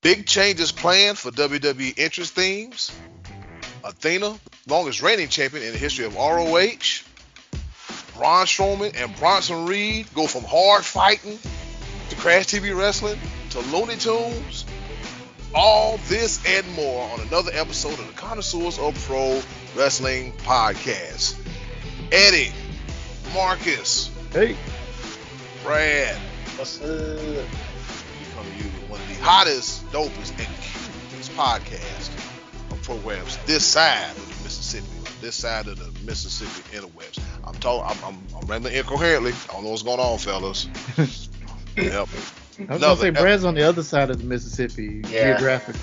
Big changes planned for WWE entrance themes. Athena, longest reigning champion in the history of ROH. Braun Strowman and Bronson Reed go from hard fighting to Crash TV wrestling to Looney Tunes. All this and more on another episode of the Connoisseurs of Pro Wrestling Podcast. Eddy, Marcus, hey, Brad, What's up? we come to you with one of the hottest, dopest, and cutest podcasts of programs this side of the Mississippi, interwebs. I'm rambling incoherently. I don't know what's going on, fellas. Yep. I was gonna say Brad's on the other side of the Mississippi geographically.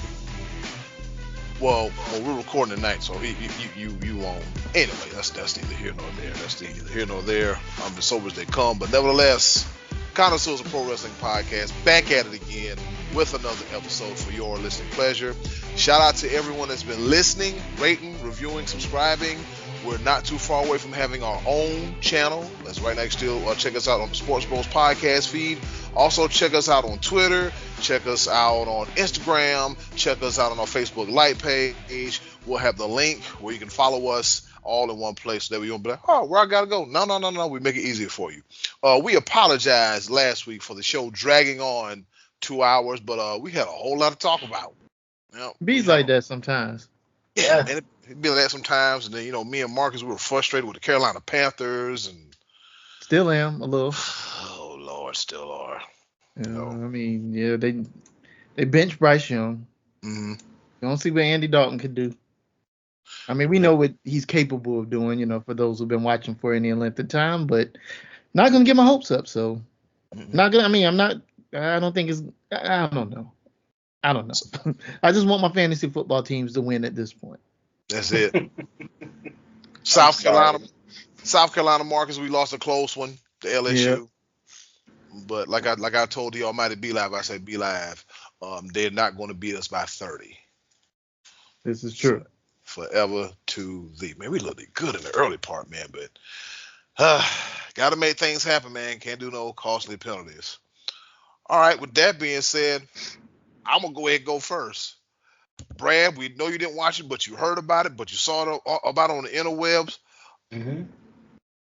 Well, we're recording tonight, so you won't. Anyway, that's neither here nor there. That's neither here nor there. I'm as sober as they come, but nevertheless, Connoisseurs of Pro Wrestling Podcast back at it again with another episode for your listening pleasure. Shout out to everyone that's been listening, rating, reviewing, subscribing. We're not too far away from having our own channel. That's right next to check us out on the Sports Bros podcast feed. Also check us out on Twitter. Check us out on Instagram. Check us out on our Facebook Light page. We'll have the link where you can follow us all in one place. So that we won't be like, oh, where I gotta go? No. We make it easier for you. We apologized last week for the show dragging on 2 hours, but we had a whole lot to talk about. Bees like that sometimes. Yeah, and it'd be like that sometimes. And then, me and Marcus, we were frustrated with the Carolina Panthers. And still am a little. Oh, Lord, still are. I mean, yeah, they bench Bryce Young. Mm-hmm. You don't see what Andy Dalton could do. I mean, we know what he's capable of doing, for those who've been watching for any length of time, but not going to get my hopes up. So, not going to, I mean, I don't think it's, I don't know. I just want my fantasy football teams to win at this point. That's it. South Carolina, Marcus, we lost a close one to LSU. Yep. But like I told the almighty Be Live, I said Be Live, they're not going to beat us by 30. This is true. Forever to thee. Man, we looked good in the early part, man, but got to make things happen, man. Can't do no costly penalties. All right, with that being said, I'm going to go ahead and go first. Brad, we know you didn't watch it, but you heard about it, but you saw it about it on the interwebs. Mm-hmm.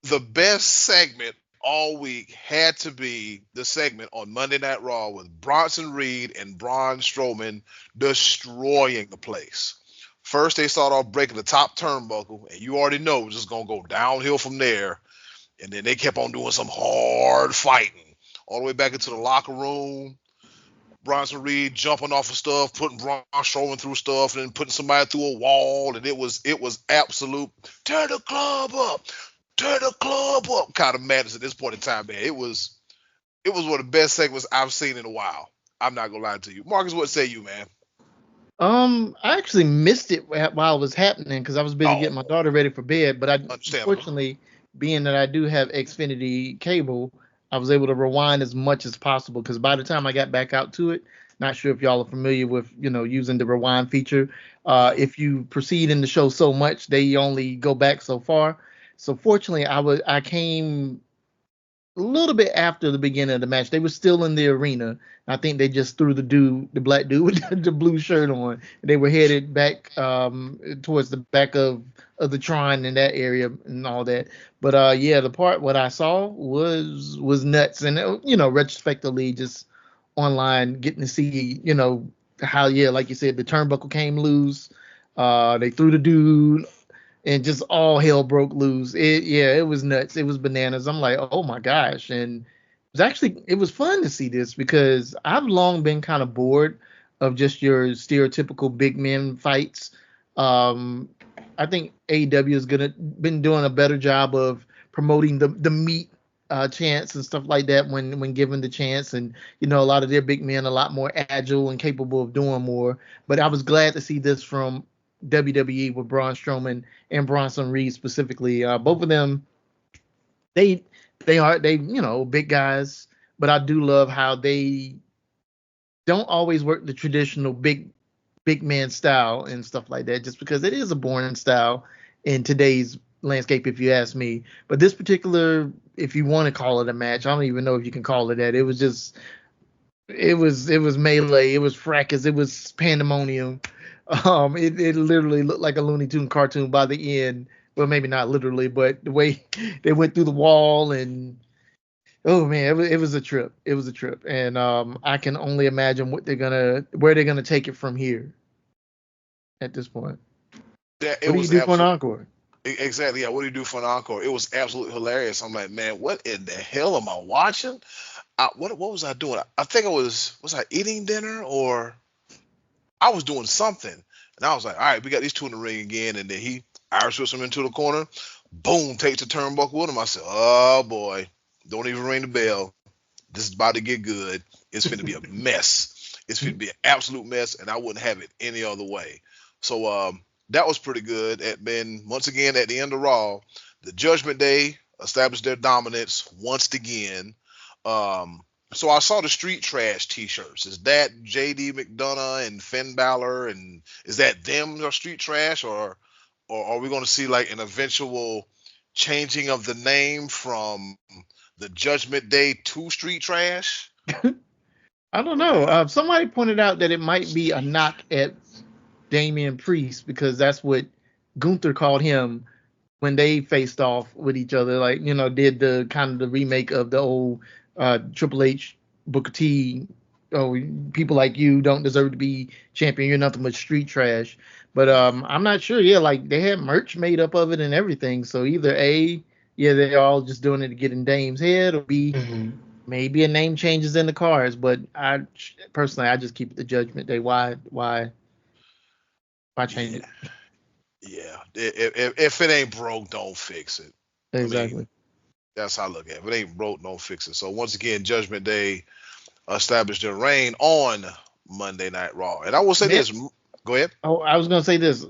The best segment all week had to be the segment on Monday Night Raw with Bronson Reed and Braun Strowman destroying the place. First, they started off breaking the top turnbuckle, and you already know it's just going to go downhill from there. And then they kept on doing some hard fighting all the way back into the locker room. Bronson Reed jumping off of stuff, putting Braun Strowman through stuff, and then putting somebody through a wall, and it was absolute tear the club up kind of madness at this point in time, man. It was one of the best segments I've seen in a while. I'm not gonna lie to you, Marcus. What say you, man? I actually missed it while it was happening because I was busy getting my daughter ready for bed. But unfortunately, being that I do have Xfinity cable, I was able to rewind as much as possible because by the time I got back out to it, not sure if y'all are familiar with, using the rewind feature. If you proceed in the show so much, they only go back so far. So fortunately, I came a little bit after the beginning of the match. They were still in the arena. I think they just threw the black dude with the blue shirt on. They were headed back towards the back of the Tron in that area and all that. But the part what I saw was nuts. And retrospectively, just online getting to see how like you said, the turnbuckle came loose. They threw the dude. And just all hell broke loose. It was nuts. It was bananas. I'm like, oh my gosh. And it was fun to see this because I've long been kind of bored of just your stereotypical big men fights. I think AEW has been doing a better job of promoting the meat chance and stuff like that when given the chance. And, a lot of their big men are a lot more agile and capable of doing more. But I was glad to see this from WWE with Braun Strowman and Bronson Reed specifically. Both of them, they are big guys, but I do love how they don't always work the traditional big man style and stuff like that, just because it is a boring style in today's landscape, if you ask me. But this particular, if you want to call it a match, I don't even know if you can call it that. It was just It was melee, it was fracas, it was pandemonium. It literally looked like a Looney Tune cartoon by the end. Well, maybe not literally, but the way they went through the wall and oh man, it was a trip. It was a trip, and I can only imagine where they're gonna take it from here. At this point, What do you do for an encore? Exactly, yeah. What do you do for an encore? It was absolutely hilarious. I'm like, man, what in the hell am I watching? What was I doing? I think was I eating dinner or I was doing something, and I was like, all right, we got these two in the ring again, and then he Irish whips him into the corner, boom, takes the turnbuckle with him. I said, oh boy, don't even ring the bell. This is about to get good. It's going to be a mess. It's going to be an absolute mess, and I wouldn't have it any other way. So that was pretty good. And then once again at the end of Raw, the Judgment Day established their dominance once again. So I saw the Street Trash T-shirts. Is that JD McDonough and Finn Balor, and is that them or Street Trash, or are we going to see like an eventual changing of the name from the Judgment Day to Street Trash? I don't know. Somebody pointed out that it might be a knock at Damian Priest because that's what Gunther called him when they faced off with each other. Like, did the kind of the remake of the old Triple H, Booker T, people like you don't deserve to be champion. You're nothing but street trash. But I'm not sure. Yeah, like they had merch made up of it and everything. So either A, yeah, they're all just doing it to get in Dame's head, or B, maybe a name changes in the cards. But I just keep it the Judgment Day. Why change it? Yeah. If it ain't broke, don't fix it. Exactly. I mean, that's how I look at it. If it ain't broke, don't fix it. So once again, Judgment Day established their reign on Monday Night Raw. And I will say this. Go ahead. Oh, I was gonna say this.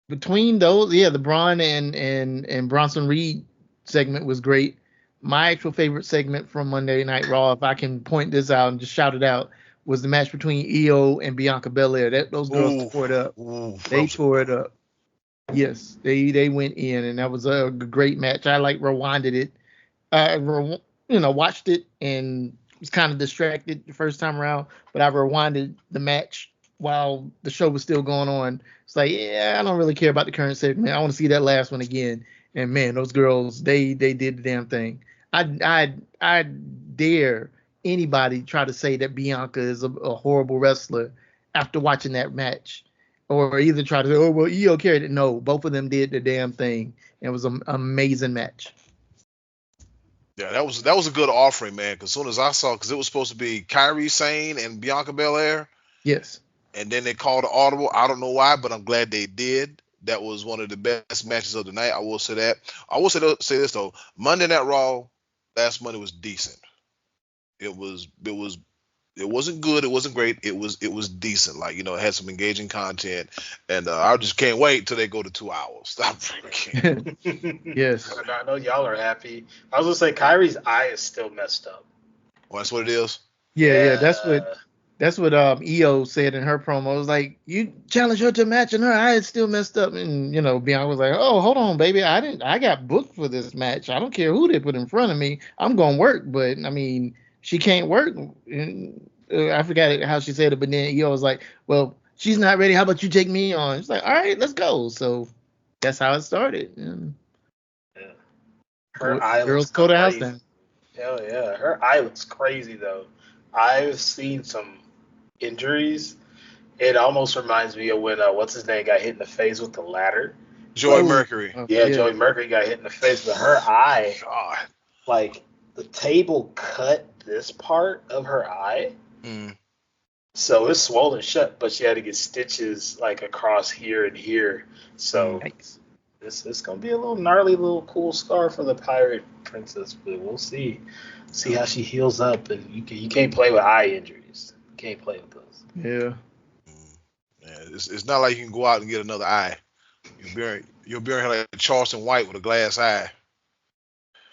Between those, the Braun and Bronson Reed segment was great. My actual favorite segment from Monday Night Raw, if I can point this out and just shout it out, was the match between Io and Bianca Belair. Those girls tore it up. They tore it up. Yes, they went in, and that was a great match. I rewinded it. Watched it and was kind of distracted the first time around, but I rewinded the match while the show was still going on. It's like, yeah, I don't really care about the current segment. I want to see that last one again. And man, those girls, they did the damn thing. I dare anybody try to say that Bianca is a horrible wrestler after watching that match. Or either try to say, oh, well, Io carried it. No, both of them did the damn thing. It was an amazing match. Yeah, that was a good offering, man. Because as soon as I saw, because it was supposed to be Kairi Sane and Bianca Belair. Yes. And then they called the audible. I don't know why, but I'm glad they did. That was one of the best matches of the night. I will say that. I will say this though. Monday Night Raw last Monday was decent. It wasn't good. It wasn't great. It was decent. Like, it had some engaging content, and I just can't wait till they go to 2 hours. Stop freaking. Yes. I know y'all are happy. I was gonna say Kyrie's eye is still messed up. Well, that's what it is. Yeah. That's what Io said in her promo. It was like, you challenged her to a match and her eye is still messed up. And Bianca was like, oh, hold on, baby. I got booked for this match. I don't care who they put in front of me. I'm gonna work, but I mean, she can't work. I forgot how she said it, but then Io was like, well, she's not ready. How about you take me on? It's like, all right, let's go. So that's how it started. Yeah. Her eye girls go to house then. Hell yeah. Her eye looks crazy though. I've seen some injuries. It almost reminds me of when what's his name got hit in the face with the ladder. Joey Mercury. Yeah, Joey Mercury got hit in the face, but her eye, God. Like the table cut this part of her eye. So it's swollen shut, but she had to get stitches like across here and here. So it's gonna be a little gnarly, little cool scar for the pirate princess, but we'll see how she heals up. And you can't play with eye injuries. You can't play with those. Yeah. It's not like you can go out and get another eye. You'll be her like Charleston White with a glass eye.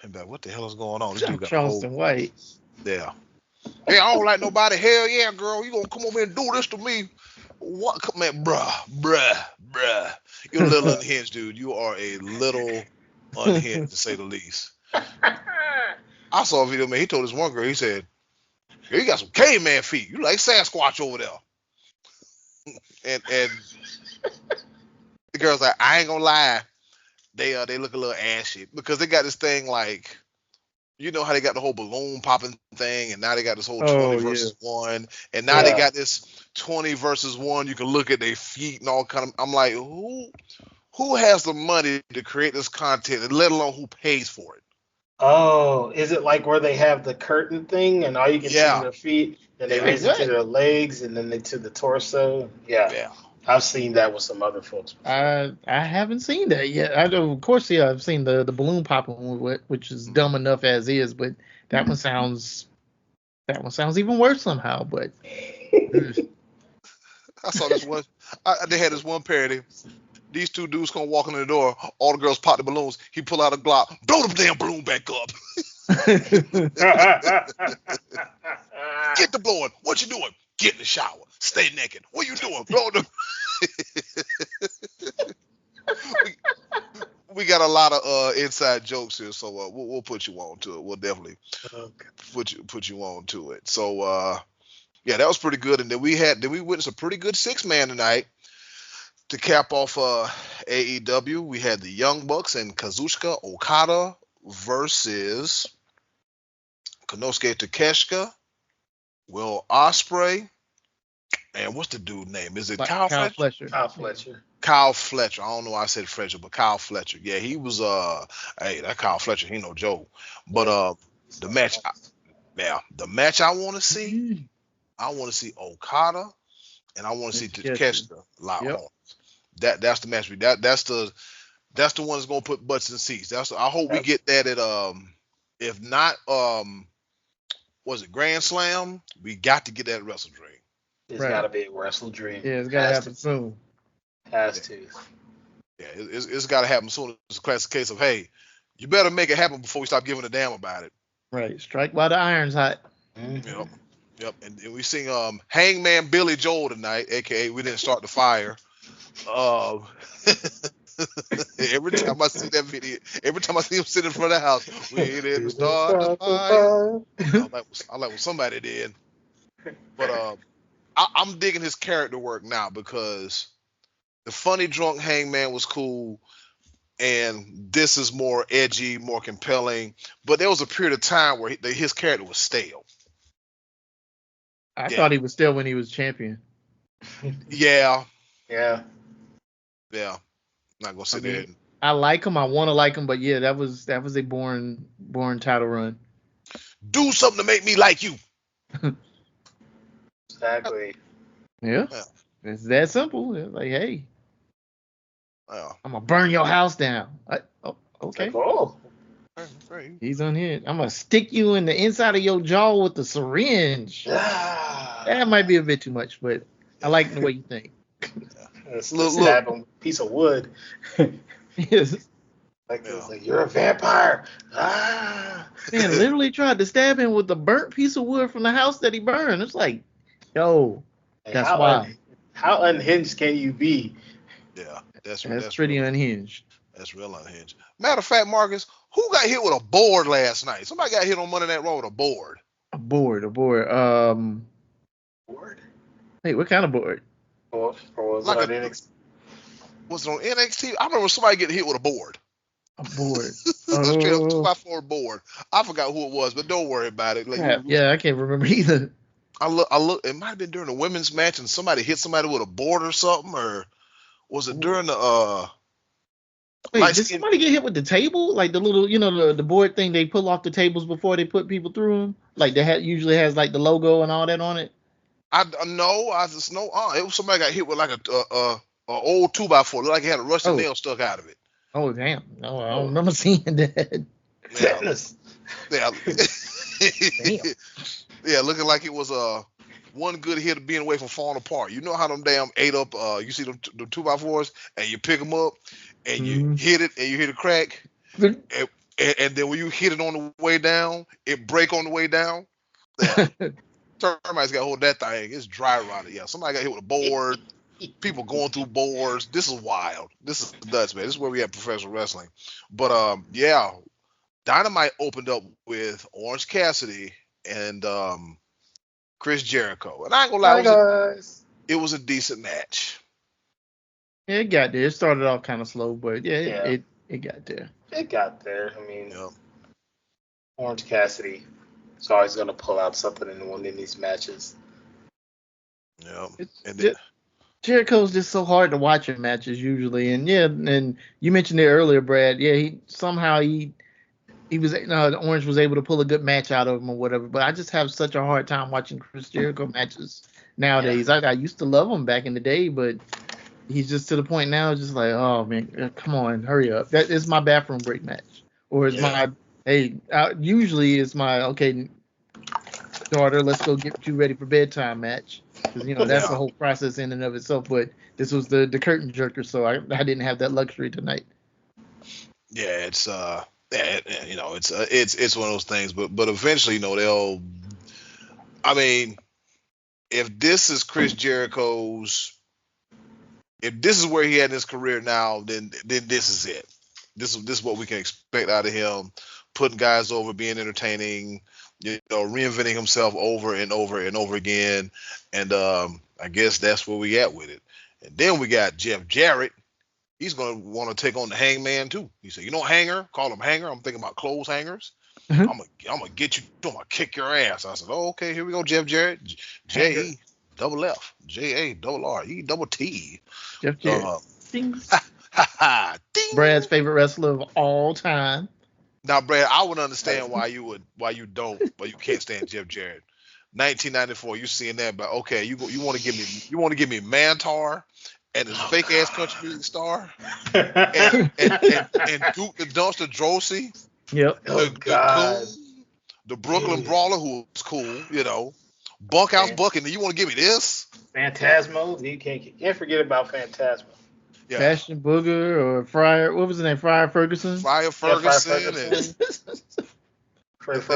And be like, what the hell is going on? This dude got Charleston White. Yeah. Hey, I don't like nobody. Hell yeah, girl. You gonna come over here and do this to me? What? Come here, bruh. You're a little unhinged, dude. You are a little unhinged, to say the least. I saw a video, man. He told this one girl, he said, You got some caveman feet. You like Sasquatch over there. And the girl's like, I ain't gonna lie, they look a little ashy because they got this thing like, you know how they got the whole balloon popping thing, and now they got this whole 20 versus 1, and now they got this 20 versus 1. You can look at their feet and all kind of. I'm like, who has the money to create this content, and let alone who pays for it? Oh, is it like where they have the curtain thing and all you can see is their feet, and they raise it to their legs, and then to the torso? Yeah. I've seen that with some other folks before. I haven't seen that yet. Of course, I've seen the balloon popping, which is dumb enough as is, but that one sounds even worse somehow. But I saw this one. They had this one parody. These two dudes come walking in the door. All the girls pop the balloons. He pull out a Glock, blow the damn balloon back up. Get the blowing. What you doing? Get in the shower. Stay naked. What you doing? Blow the. we got a lot of inside jokes here, so we'll put you on to it. We'll definitely put you on to it. So yeah, that was pretty good. And then we witnessed a pretty good 6-man tonight to cap off AEW. We had the Young Bucks and Kazuchika Okada versus Konosuke Takeshita, Will Ospreay, and what's the dude's name? Is it Kyle Fletcher? Kyle Fletcher. I don't know why I said Fletcher, but Kyle Fletcher. Yeah, he was hey, that Kyle Fletcher, he no joke. But the match I want to see, Okada, and I want to see Takeshita live on. That's the match. That's the one that's gonna put butts in seats. I hope we get that at if not was it Grand Slam? We got to get that at Wrestle Dream. It's got to be a Wrestle Dream. Yeah, it's got to happen soon. Has to. Yeah, it's got to happen soon. It's a classic case of, hey, you better make it happen before we stop giving a damn about it. Right. Strike while the iron's hot. Mm-hmm. Yep. And we sing Hangman Billy Joel tonight, a.k.a. We Didn't Start the Fire. Every time I see that video, every time I see him sitting in front of the house, we didn't start the fire. I like what somebody did. But I'm digging his character work now because the funny drunk Hangman was cool, and this is more edgy, more compelling. But there was a period of time where his character was stale. I thought he was stale when he was champion. Yeah. Not gonna sit there. I like him. I want to like him, but yeah, that was a boring title run. Do something to make me like you. Exactly. Yeah. It's that simple. It's like, hey, I'm gonna burn your house down. Okay. Oh. He's unhinged. I'm gonna stick you in the inside of your jaw with the syringe. That might be a bit too much, but I like the way you think. Stab him, piece of wood. Yes. Like you're a vampire. Man, literally tried to stab him with a burnt piece of wood from the house that he burned. It's like, yo, that's wild. How unhinged can you be? Yeah, that's pretty real, unhinged. That's real unhinged. Matter of fact, Marcus, who got hit with a board last night? Somebody got hit on Monday Night Raw with a board. A board. Board? Hey, what kind of board? Or was it on NXT? Was it on NXT? I remember somebody getting hit with a board. A board. A straight up 2x4 board. I forgot who it was, but don't worry about it. I can't remember either. I look. It might have been during the women's match, and somebody hit somebody with a board or something, or was it during the Wait, did somebody get hit with the table? Like the little, the board thing they pull off the tables before they put people through them? Like usually has like the logo and all that on it? It was somebody got hit with like a old 2x4. Looked like it had a rusty nail stuck out of it. Oh damn! No, I don't remember seeing that. Yeah. Damn. Yeah, looking like it was one good hit of being away from falling apart. You know how them damn ate up? You see them 2x4s, and you pick them up, and you hit it, and you hit a crack, and then when you hit it on the way down, it break on the way down. Yeah. Termites got hold of that thing. It's dry rotted. Yeah, somebody got hit with a board. People going through boards. This is wild. This is nuts, man. This is where we have professional wrestling. But yeah, Dynamite opened up with Orange Cassidy and Chris Jericho. And I ain't gonna lie, it was a decent match. Yeah, it got there. It started off kind of slow, but it got there. It got there. I mean, Orange Cassidy is always going to pull out something in one of these matches. Yeah. Jericho's just so hard to watch in matches usually. And and you mentioned it earlier, Brad. Yeah, he was Orange was able to pull a good match out of him or whatever. But I just have such a hard time watching Chris Jericho matches nowadays. Yeah. I used to love him back in the day, but he's just to the point now, just like, oh man, come on, hurry up. That is my bathroom break match, or is my usually it's my daughter, let's go get you ready for bedtime match, because that's the whole process in and of itself. But this was the curtain jerker, so I didn't have that luxury tonight. Yeah, it's it's one of those things, but eventually they'll. I mean, if this is Chris Jericho's. If this is where he had in his career now, then this is it. This is what we can expect out of him, putting guys over, being entertaining, reinventing himself over and over and over again. And I guess that's where we at with it. And then we got Jeff Jarrett. He's going to want to take on the Hangman too. He said, Hanger, call him Hanger. I'm thinking about clothes hangers. Mm-hmm. I'm gonna get you. I'm gonna kick your ass. I said, oh, okay, here we go, Jeff Jarrett. J-E, double F, J-A, double R-E, double T. Jeff Jarrett. Brad's favorite wrestler of all time. Now, Brad, I would understand why you can't stand Jeff Jarrett. 1994, you seeing that, but okay, you want to give me Mantar and his fake ass country music star and Duke the Dumpster Drosy. Yep. The Brooklyn Brawler, who was cool, Bunkhouse Buck, and you want to give me this? Phantasmo, you can't forget about Phantasmo. Yeah. Bastion Booger or Friar, what was his name? Friar Ferguson. Friar Ferguson.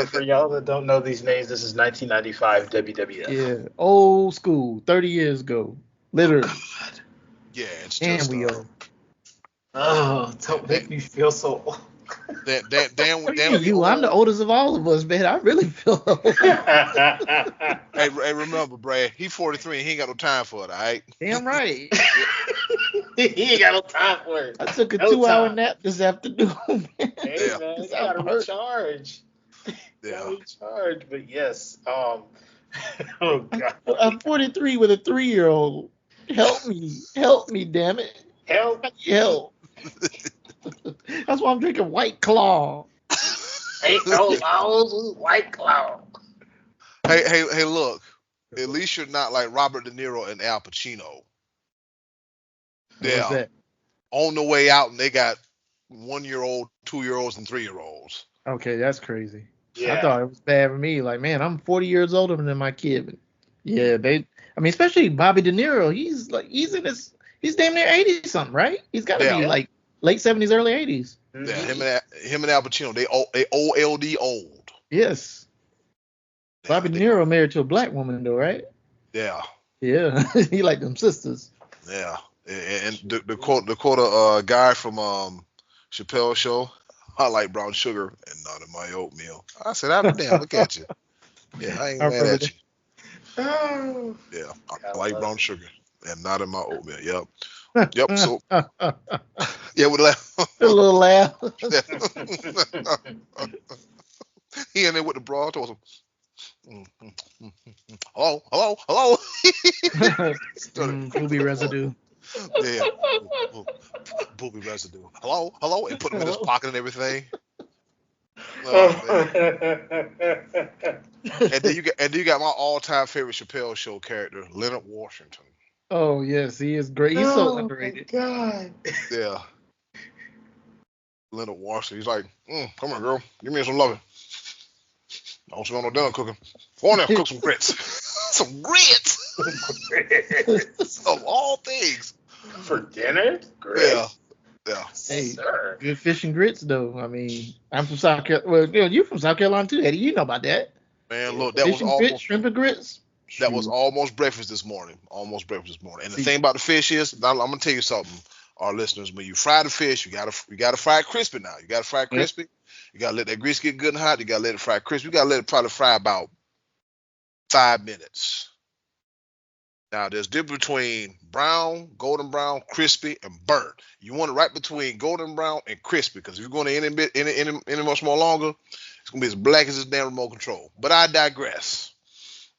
For y'all that don't know these names, this is 1995 WWF. Yeah, old school, 30 years ago, literally. Oh, God. Yeah, it's just. And we old. Oh, don't make me feel so old. I'm the oldest of all of us, man. I really feel old. Hey, remember, Brad, he's 43 and he ain't got no time for it, all right? Damn right. He ain't got no time for it. I took a 2-hour nap this afternoon. Hey, man, you gotta recharge. Yeah. Recharge, but yes. Oh, God. I'm 43 with a 3-year-old. Help me, damn it. Help. That's why I'm drinking White Claw. Ain't no laws with White Claw. Hey, look. At least you're not like Robert De Niro and Al Pacino. Yeah. On the way out, and they got 1-year-old, 2-year-olds, and 3-year-olds. Okay, that's crazy. Yeah. I thought it was bad for me. Like, man, I'm 40 years older than my kid. But yeah, especially Bobby De Niro. He's damn near 80 something, right? He's got to be like late 70s, early 80s. Yeah, him and Al Pacino, they old. Yes. Bobby De Niro married to a black woman though, right? Yeah. Yeah, he like them sisters. Yeah, and the quote guy from Chappelle's show, I like brown sugar and not in my oatmeal. I said, I'm damn, look at you. Yeah, I ain't mad at you. Oh. Yeah, I like brown sugar and not in my oatmeal. Yep. So, yeah, with a little laugh. He in there with the bra. I told him, hello. Booby residue. Yeah, booby residue. Hello, and put him in his pocket and everything. And then you got my all-time favorite Chappelle Show character, Leonard Washington. Oh yes, he is great. He's so underrated. God. Yeah. Leonard Washington. He's like, come here, girl. Give me some loving. I don't smell no dinner cooking. Go on there, cook some grits. Some grits. Of all things. For dinner? Grits. Yeah. Hey, sir. Good fish and grits though. I mean, I'm from South Carolina. Well, you're from South Carolina too, Eddie. You know about that. Man, look, that fish was and almost grits, shrimp and grits. That was almost breakfast this morning. And the thing about the fish is, I'm gonna tell you something, our listeners. When you fry the fish, you gotta fry it crispy now. You gotta fry it crispy. You gotta let that grease get good and hot. You gotta let it fry crispy. You gotta let it probably fry about 5 minutes. Now, there's difference between brown, golden brown, crispy, and burnt. You want it right between golden brown and crispy, because if you're going to any much more longer, it's going to be as black as this damn remote control. But I digress.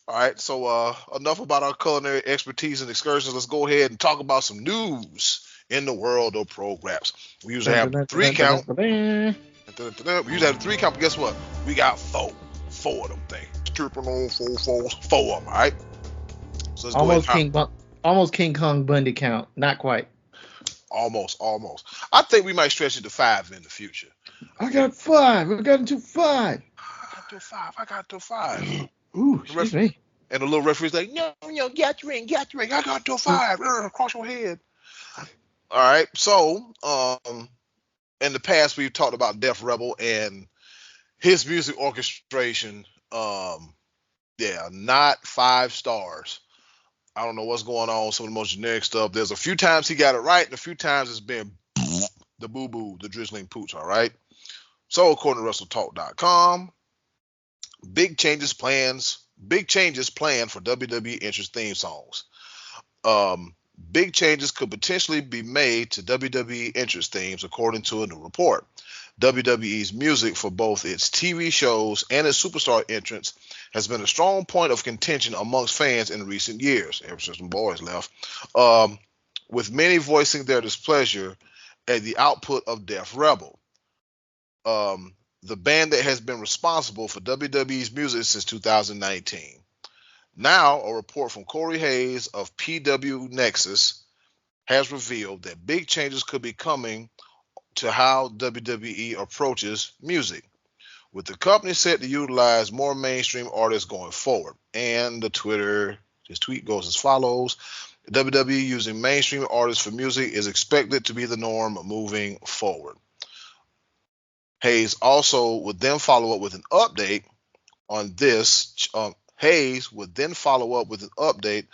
All right, so enough about our culinary expertise and excursions. Let's go ahead and talk about some news in the world of programs. We usually have 3 count. We usually have 3 count, but guess what? We got 4 of them things. Triple on 4 of them, all right? So almost King Kong Bundy count. Not quite. Almost. I think we might stretch it to 5 in the future. I got 5. We got into 5. I got to 5. Ooh, excuse me. And the little referee's like, no, get your ring. I got to 5. Across your head. All right. So, in the past, we've talked about Def Rebel and his music orchestration. Not 5 stars. I don't know what's going on. Some of the most generic stuff. There's a few times he got it right, and a few times it's been the boo-boo, the drizzling pooch. All right. So, according to WrestleTalk.com, big changes planned for WWE entrance theme songs. Big changes could potentially be made to WWE entrance themes, according to a new report. WWE's music for both its TV shows and its superstar entrants has been a strong point of contention amongst fans in recent years, ever since the boys left, with many voicing their displeasure at the output of Def Rebel, the band that has been responsible for WWE's music since 2019. Now, a report from Corey Hayes of PW Nexus has revealed that big changes could be coming to how WWE approaches music, with the company set to utilize more mainstream artists going forward. And his tweet goes as follows: WWE using mainstream artists for music is expected to be the norm moving forward. Hayes also would then follow up with an update on this. Hayes would then follow up with an update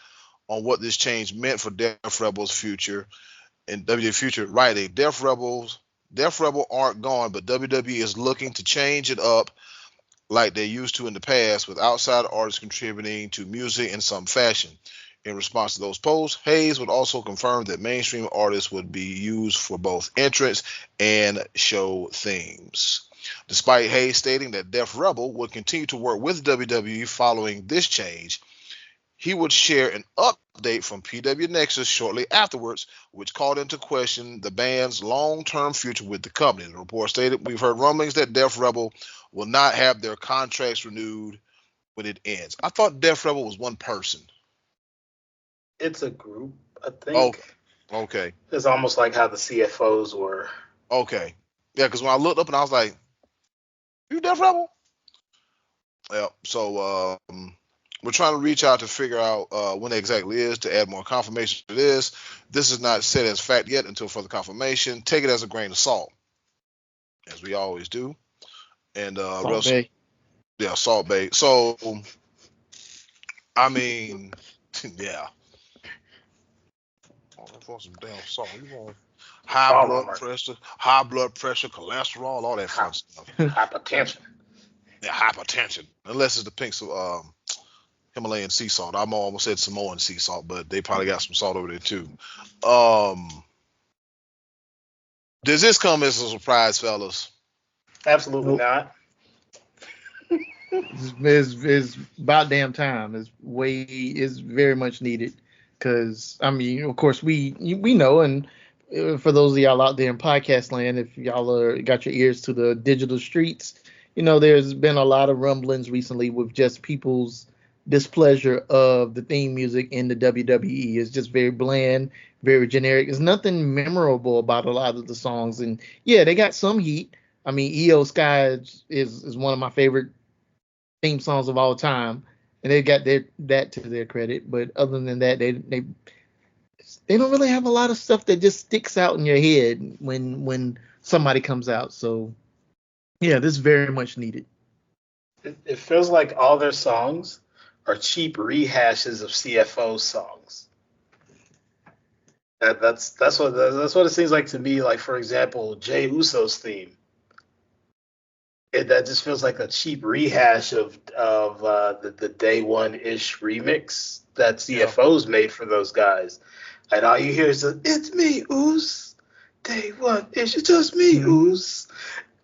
on what this change meant for Def Rebel's future and WWE future, writing, Def Rebel aren't gone, but WWE is looking to change it up like they used to in the past, with outside artists contributing to music in some fashion. In response to those posts, Hayes would also confirm that mainstream artists would be used for both entrance and show themes. Despite Hayes stating that Def Rebel would continue to work with WWE following this change, he would share an update from PW Nexus shortly afterwards, which called into question the band's long-term future with the company. The report stated, "We've heard rumblings that Def Rebel will not have their contracts renewed when it ends." I thought Def Rebel was one person. It's a group, I think. Oh, okay. It's almost like how the CFOs were. Okay. Yeah, because when I looked up and I was like, you Def Rebel? Yeah, so we're trying to reach out to figure out when it exactly is to add more confirmation to this. This is not set as fact yet until further confirmation. Take it as a grain of salt, as we always do. And Salt Bay. Yeah, Salt Bay. So, I mean, yeah. Want some damn salt. You want high blood pressure, cholesterol, all that fun stuff. Hypertension. Yeah, hypertension. Unless it's the pinks of Himalayan sea salt. I almost said Samoan sea salt, but they probably got some salt over there too. Does this come as a surprise, fellas? Absolutely not. It's about damn time. It's very much needed. Because, I mean, of course, we know, and for those of y'all out there in podcast land, if y'all got your ears to the digital streets, you know, there's been a lot of rumblings recently with just people's displeasure of the theme music in the WWE. It's just very bland, very generic. There's nothing memorable about a lot of the songs. And, yeah, they got some heat. I mean, EO Sky is one of my favorite theme songs of all time. And they got that to their credit, but other than that, they don't really have a lot of stuff that just sticks out in your head when somebody comes out. So, yeah, this is very much needed. It feels like all their songs are cheap rehashes of CFO songs. That's what it seems like to me. Like, for example, Jey Uso's theme. That just feels like a cheap rehash of the day one-ish remix that CFO's made for those guys. And all you hear is "It's me, Oos. Day one, it's just me, Oos."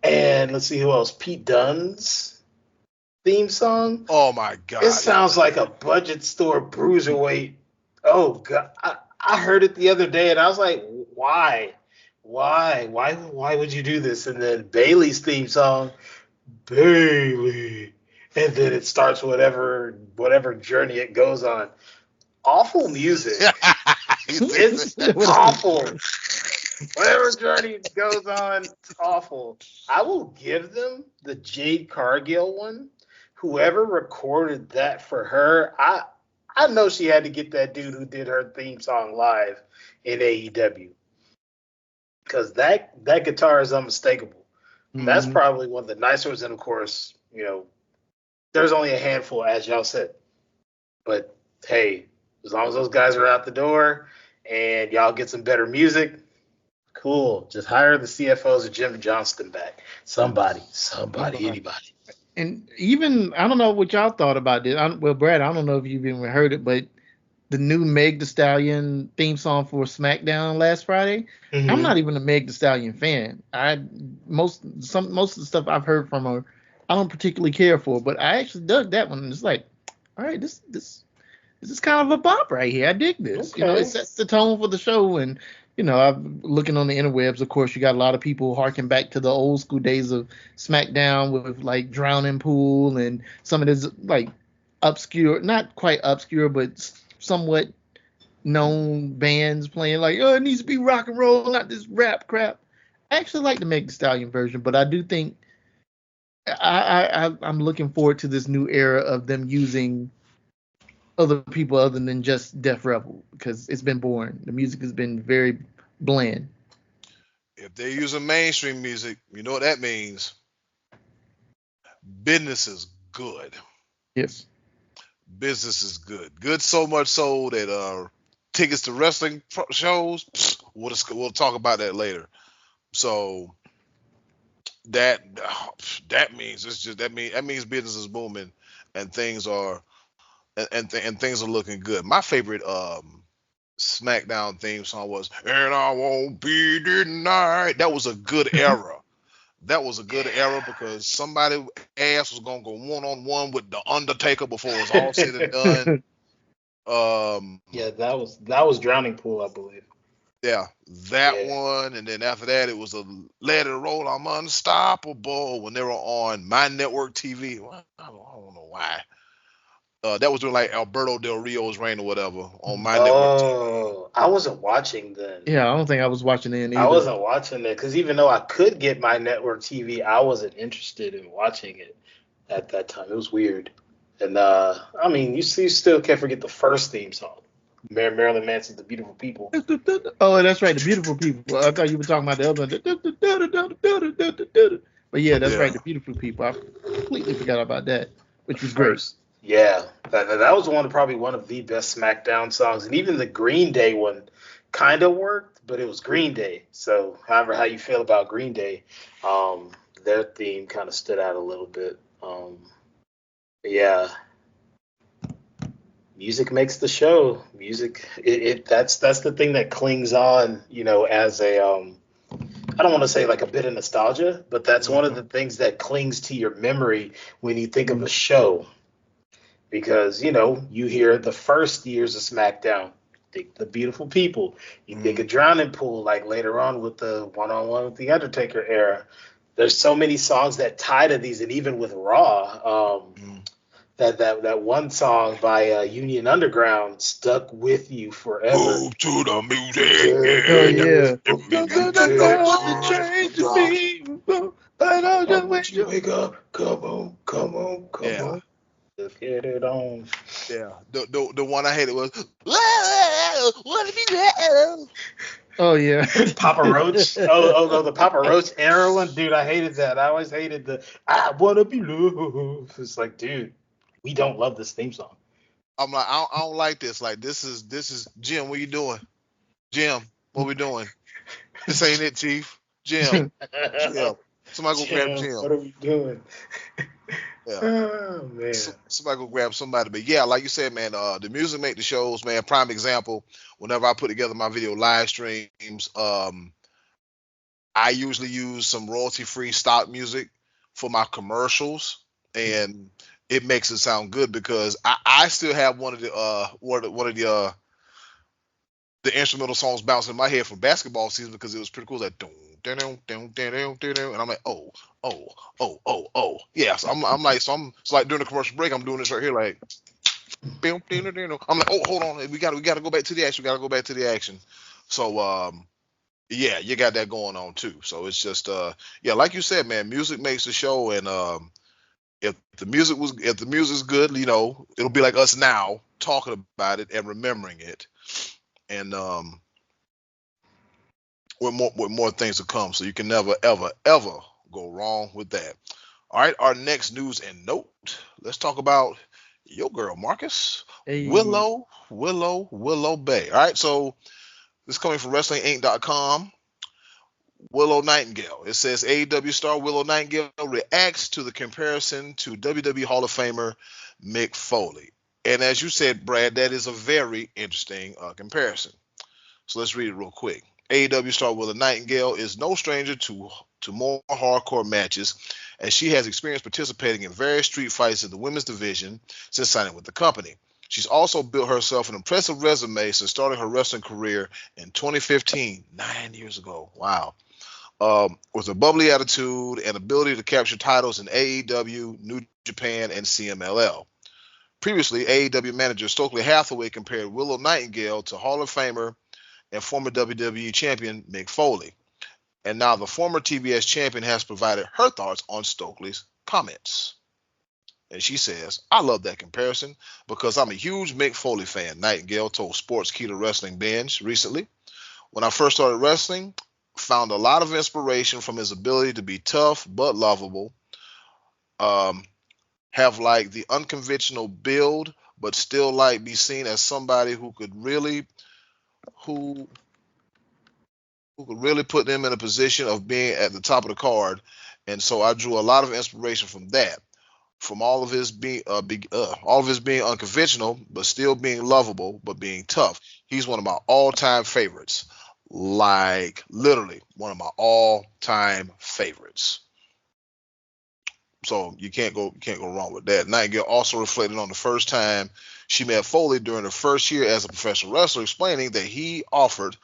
And let's see who else. Pete Dunne's theme song. Oh my God! It sounds like a budget store bruiserweight. Oh God! I heard it the other day and I was like, why would you do this? And then Bailey's theme song, Bailey, and then it starts whatever journey it goes on. Awful music. It's awful. Whatever journey it goes on, it's awful. I will give them the Jade Cargill one. Whoever recorded that for her, I know she had to get that dude who did her theme song live in AEW. Because that guitar is unmistakable. Mm-hmm. That's probably one of the nicer ones. And of course, there's only a handful, as y'all said. But hey, as long as those guys are out the door and y'all get some better music, cool. Just hire the CFOs or Jim Johnston back. Somebody, anybody. And even, I don't know what y'all thought about this. Brad, I don't know if you've even heard it, but the new Meg Thee Stallion theme song for SmackDown last Friday, I'm not even a Meg Thee Stallion fan. Most of the stuff I've heard from her, I don't particularly care for, but I actually dug that one. And it's like, all right, this is kind of a bop right here. I dig this. Okay. It sets the tone for the show. And I'm looking on the interwebs. Of course, you got a lot of people harking back to the old school days of SmackDown with like Drowning Pool and some of this like obscure, not quite obscure, but somewhat known bands playing like, it needs to be rock and roll, not this rap crap. I actually like the Meg Thee Stallion version, but I do think I'm looking forward to this new era of them using other people other than just Def Rebel, because it's been boring. The music has been very bland. If they're using mainstream music, you know what that means. Business is good. Yes. Business is good. Good so much so that tickets to wrestling shows, we'll talk about that later. So that means that means business is booming and things are and things are looking good. My favorite SmackDown theme song was "And I Won't Be Denied." That was a good era. That was a good era because somebody ass was gonna go one-on-one with the Undertaker before it was all said and done. Yeah, that was Drowning Pool, I believe. Yeah, that one, and then after that it was a Let It Roll, I'm Unstoppable when they were on My Network TV. I don't know why. That was doing like Alberto Del Rio's reign or whatever on My Network. Oh, I wasn't watching then. Yeah, I don't think I was watching it either. I wasn't watching it because even though I could get My Network TV, I wasn't interested in watching it at that time. It was weird. And I mean, you still can't forget the first theme song, Marilyn Manson's "The Beautiful People." Oh, that's right, "The Beautiful People." I thought you were talking about the other one. But yeah, that's right, "The Beautiful People." I completely forgot about that, which was great. Yeah, that was probably one of the best SmackDown songs, and even the Green Day one kind of worked, but it was Green Day. So, however, how you feel about Green Day, their theme kind of stood out a little bit. Yeah, music makes the show. Music, that's the thing that clings on, as a I don't want to say like a bit of nostalgia, but that's one of the things that clings to your memory when you think of a show. Because, you hear the first years of SmackDown, think The Beautiful People. You think of Drowning Pool, like later on with the one-on-one with The Undertaker era. There's so many songs that tie to these, and even with Raw, that one song by Union Underground stuck with you forever. Move to the music. I want you to wake up. Come on. Let's get it on. Yeah, the one I hated was "What If You?" Oh yeah, Papa Roach. Oh, the Papa Roach era one, dude. I hated that. I always hated the "I Wanna Be Loved." It's like, dude, we don't love this theme song. I'm like, I don't like this. Like, this is Jim. What you doing? Jim, what we doing? This ain't it, Chief. Jim. Somebody go grab Jim. What are we doing? Yeah. Oh man. Somebody go grab somebody. But yeah, like you said, man, the music make the shows, man. Prime example, whenever I put together my video live streams, I usually use some royalty-free stock music for my commercials, and it makes it sound good because I still have one of the instrumental songs bouncing in my head from basketball season because it was pretty cool. That and I'm like, oh, yeah. So I'm like, it's like during the commercial break, I'm doing this right here, like, I'm like, oh, hold on, we gotta go back to the action. So yeah, you got that going on too. So it's just yeah, like you said, man, music makes the show, and if the music's good, you know, it'll be like us now talking about it and remembering it, and with more things to come. So you can never ever go wrong with that. All right, our next news and note. Let's talk about your girl Marcus. Hey. Willow Bay. All right, so this is coming from WrestlingInc.com. Willow Nightengale. It says AEW star Willow Nightengale reacts to the comparison to WWE Hall of Famer Mick Foley. And as you said, Brad, that is a very interesting comparison. So let's read it real quick. AEW star Willow Nightengale is no stranger to more hardcore matches, as she has experience participating in various street fights in the women's division since signing with the company. She's also built herself an impressive resume since starting her wrestling career in 2015, 9 years ago. Wow. With a bubbly attitude and ability to capture titles in AEW, New Japan, and CMLL. Previously, AEW manager Stokely Hathaway compared Willow Nightengale to Hall of Famer and former WWE champion Mick Foley. And now the former TBS champion has provided her thoughts on Stokely's comments. And she says, I love that comparison because I'm a huge Mick Foley fan, Nightengale told Sportskeeda Wrestling Binge recently. When I first started wrestling, found a lot of inspiration from his ability to be tough but lovable, have like the unconventional build, but still like be seen as somebody who could really put them in a position of being at the top of the card. And so I drew a lot of inspiration from that. From all of his being unconventional, but still being lovable, but being tough. He's one of my all-time favorites. Like literally one of my all-time favorites. So you can't go wrong with that. Nightengale also reflected on the first time she met Foley during her first year as a professional wrestler, explaining that he offered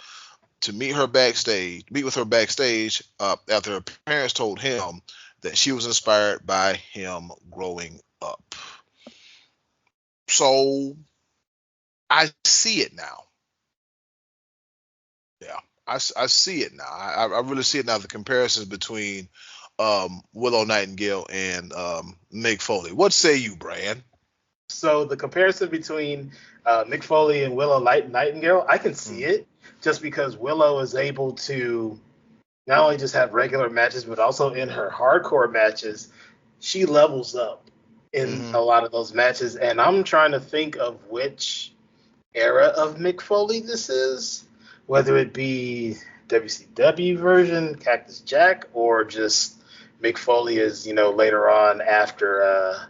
to meet with her backstage after her parents told him that she was inspired by him growing up. So I see it now. Yeah, I see it now. I really see it now, the comparisons between Willow Nightengale and Mick Foley. What say you, Brad? So the comparison between Mick Foley and Willow Nightengale, I can see it just because Willow is able to not only just have regular matches, but also in her hardcore matches, she levels up in a lot of those matches. And I'm trying to think of which era of Mick Foley this is, whether it be WCW version, Cactus Jack, or just Mick Foley is, later on after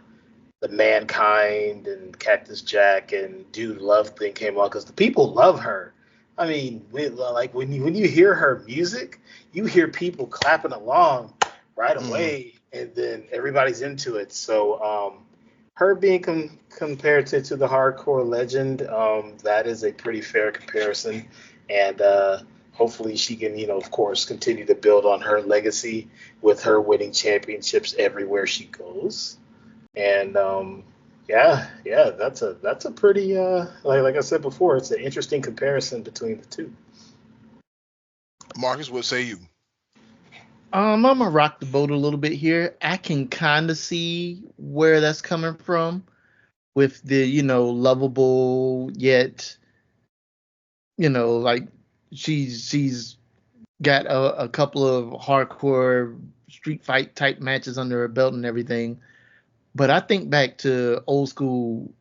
the Mankind and Cactus Jack and Dude Love thing came on, because the people love her. I mean, when you hear her music, you hear people clapping along right away, and then everybody's into it. So her being compared to the hardcore legend, that is a pretty fair comparison. And hopefully she can, of course, continue to build on her legacy with her winning championships everywhere she goes. And yeah, that's a pretty like I said before, it's an interesting comparison between the two. Marcus, what say you? I'm gonna rock the boat a little bit here. I can kind of see where that's coming from with the, lovable yet, like she's got a couple of hardcore street fight type matches under her belt and everything. But I think back to old school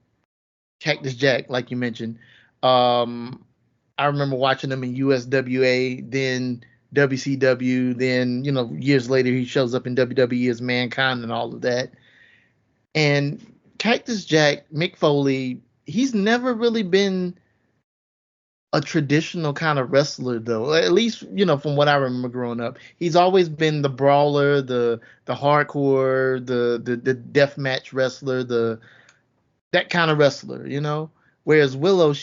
Cactus Jack, like you mentioned. I remember watching them in USWA, then WCW. Then, years later, he shows up in WWE as Mankind and all of that. And Cactus Jack, Mick Foley, he's never really been a traditional kind of wrestler, though. At least, from what I remember growing up, he's always been the brawler, the hardcore, the death match wrestler, that kind of wrestler, Whereas Willow,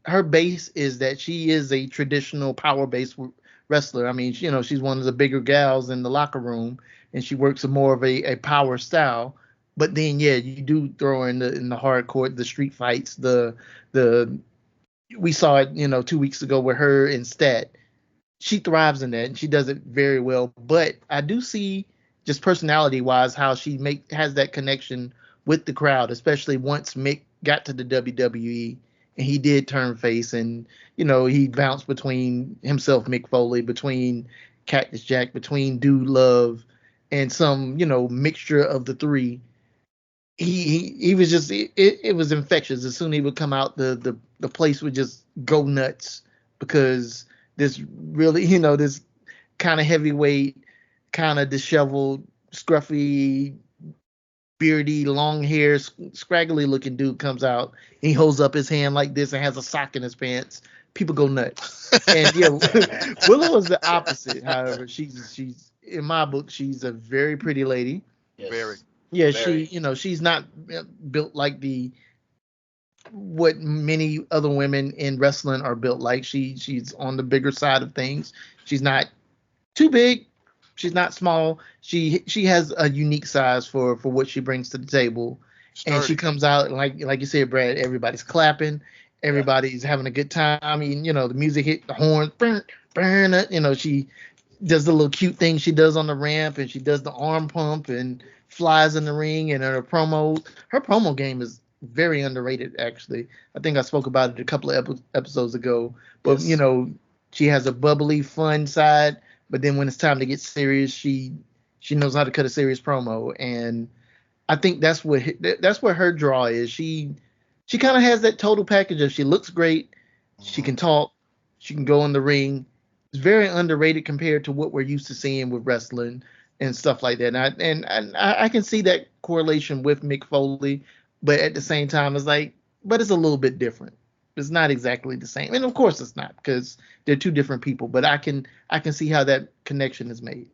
her base is that she is a traditional power-based wrestler. I mean, she's one of the bigger gals in the locker room, and she works more of a power style. But then, yeah, you do throw in the hardcore, the street fights, we saw it, 2 weeks ago with her and Stat. She thrives in that, and she does it very well. But I do see, just personality-wise, how she has that connection with the crowd, especially once Mick got to the WWE and he did turn face, and he bounced between himself, Mick Foley, between Cactus Jack, between Dude Love, and some mixture of the three. He was just it was infectious. As soon as he would come out, the place would just go nuts, because this really this kind of heavyweight, kind of disheveled, scruffy, beardy, long hair, scraggly looking dude comes out, and he holds up his hand like this and has a sock in his pants. People go nuts. And Willow is the opposite. However, she's in my book, she's a very pretty lady. Yes. Very. Yeah, Very. she's not built like what many other women in wrestling are built like. She's on the bigger side of things. She's not too big. She's not small. She has a unique size for what she brings to the table. Sturdy. And she comes out like you said, Brad. Everybody's clapping. Everybody's having a good time. I mean, the music hit, the horns, burn. She does the little cute thing she does on the ramp, and she does the arm pump and flies in the ring. And her promo game is very underrated, actually. I think I spoke about it a couple of episodes ago. But Yes. She has a bubbly, fun side, but then when it's time to get serious, she knows how to cut a serious promo. And I think that's what her draw is. She kind of has that total package of, she looks great, she can talk, she can go in the ring. It's very underrated compared to what we're used to seeing with wrestling and stuff like that. And I can see that correlation with Mick Foley, but at the same time, it's a little bit different. It's not exactly the same, and of course it's not, because they're two different people. But I can see how that connection is made.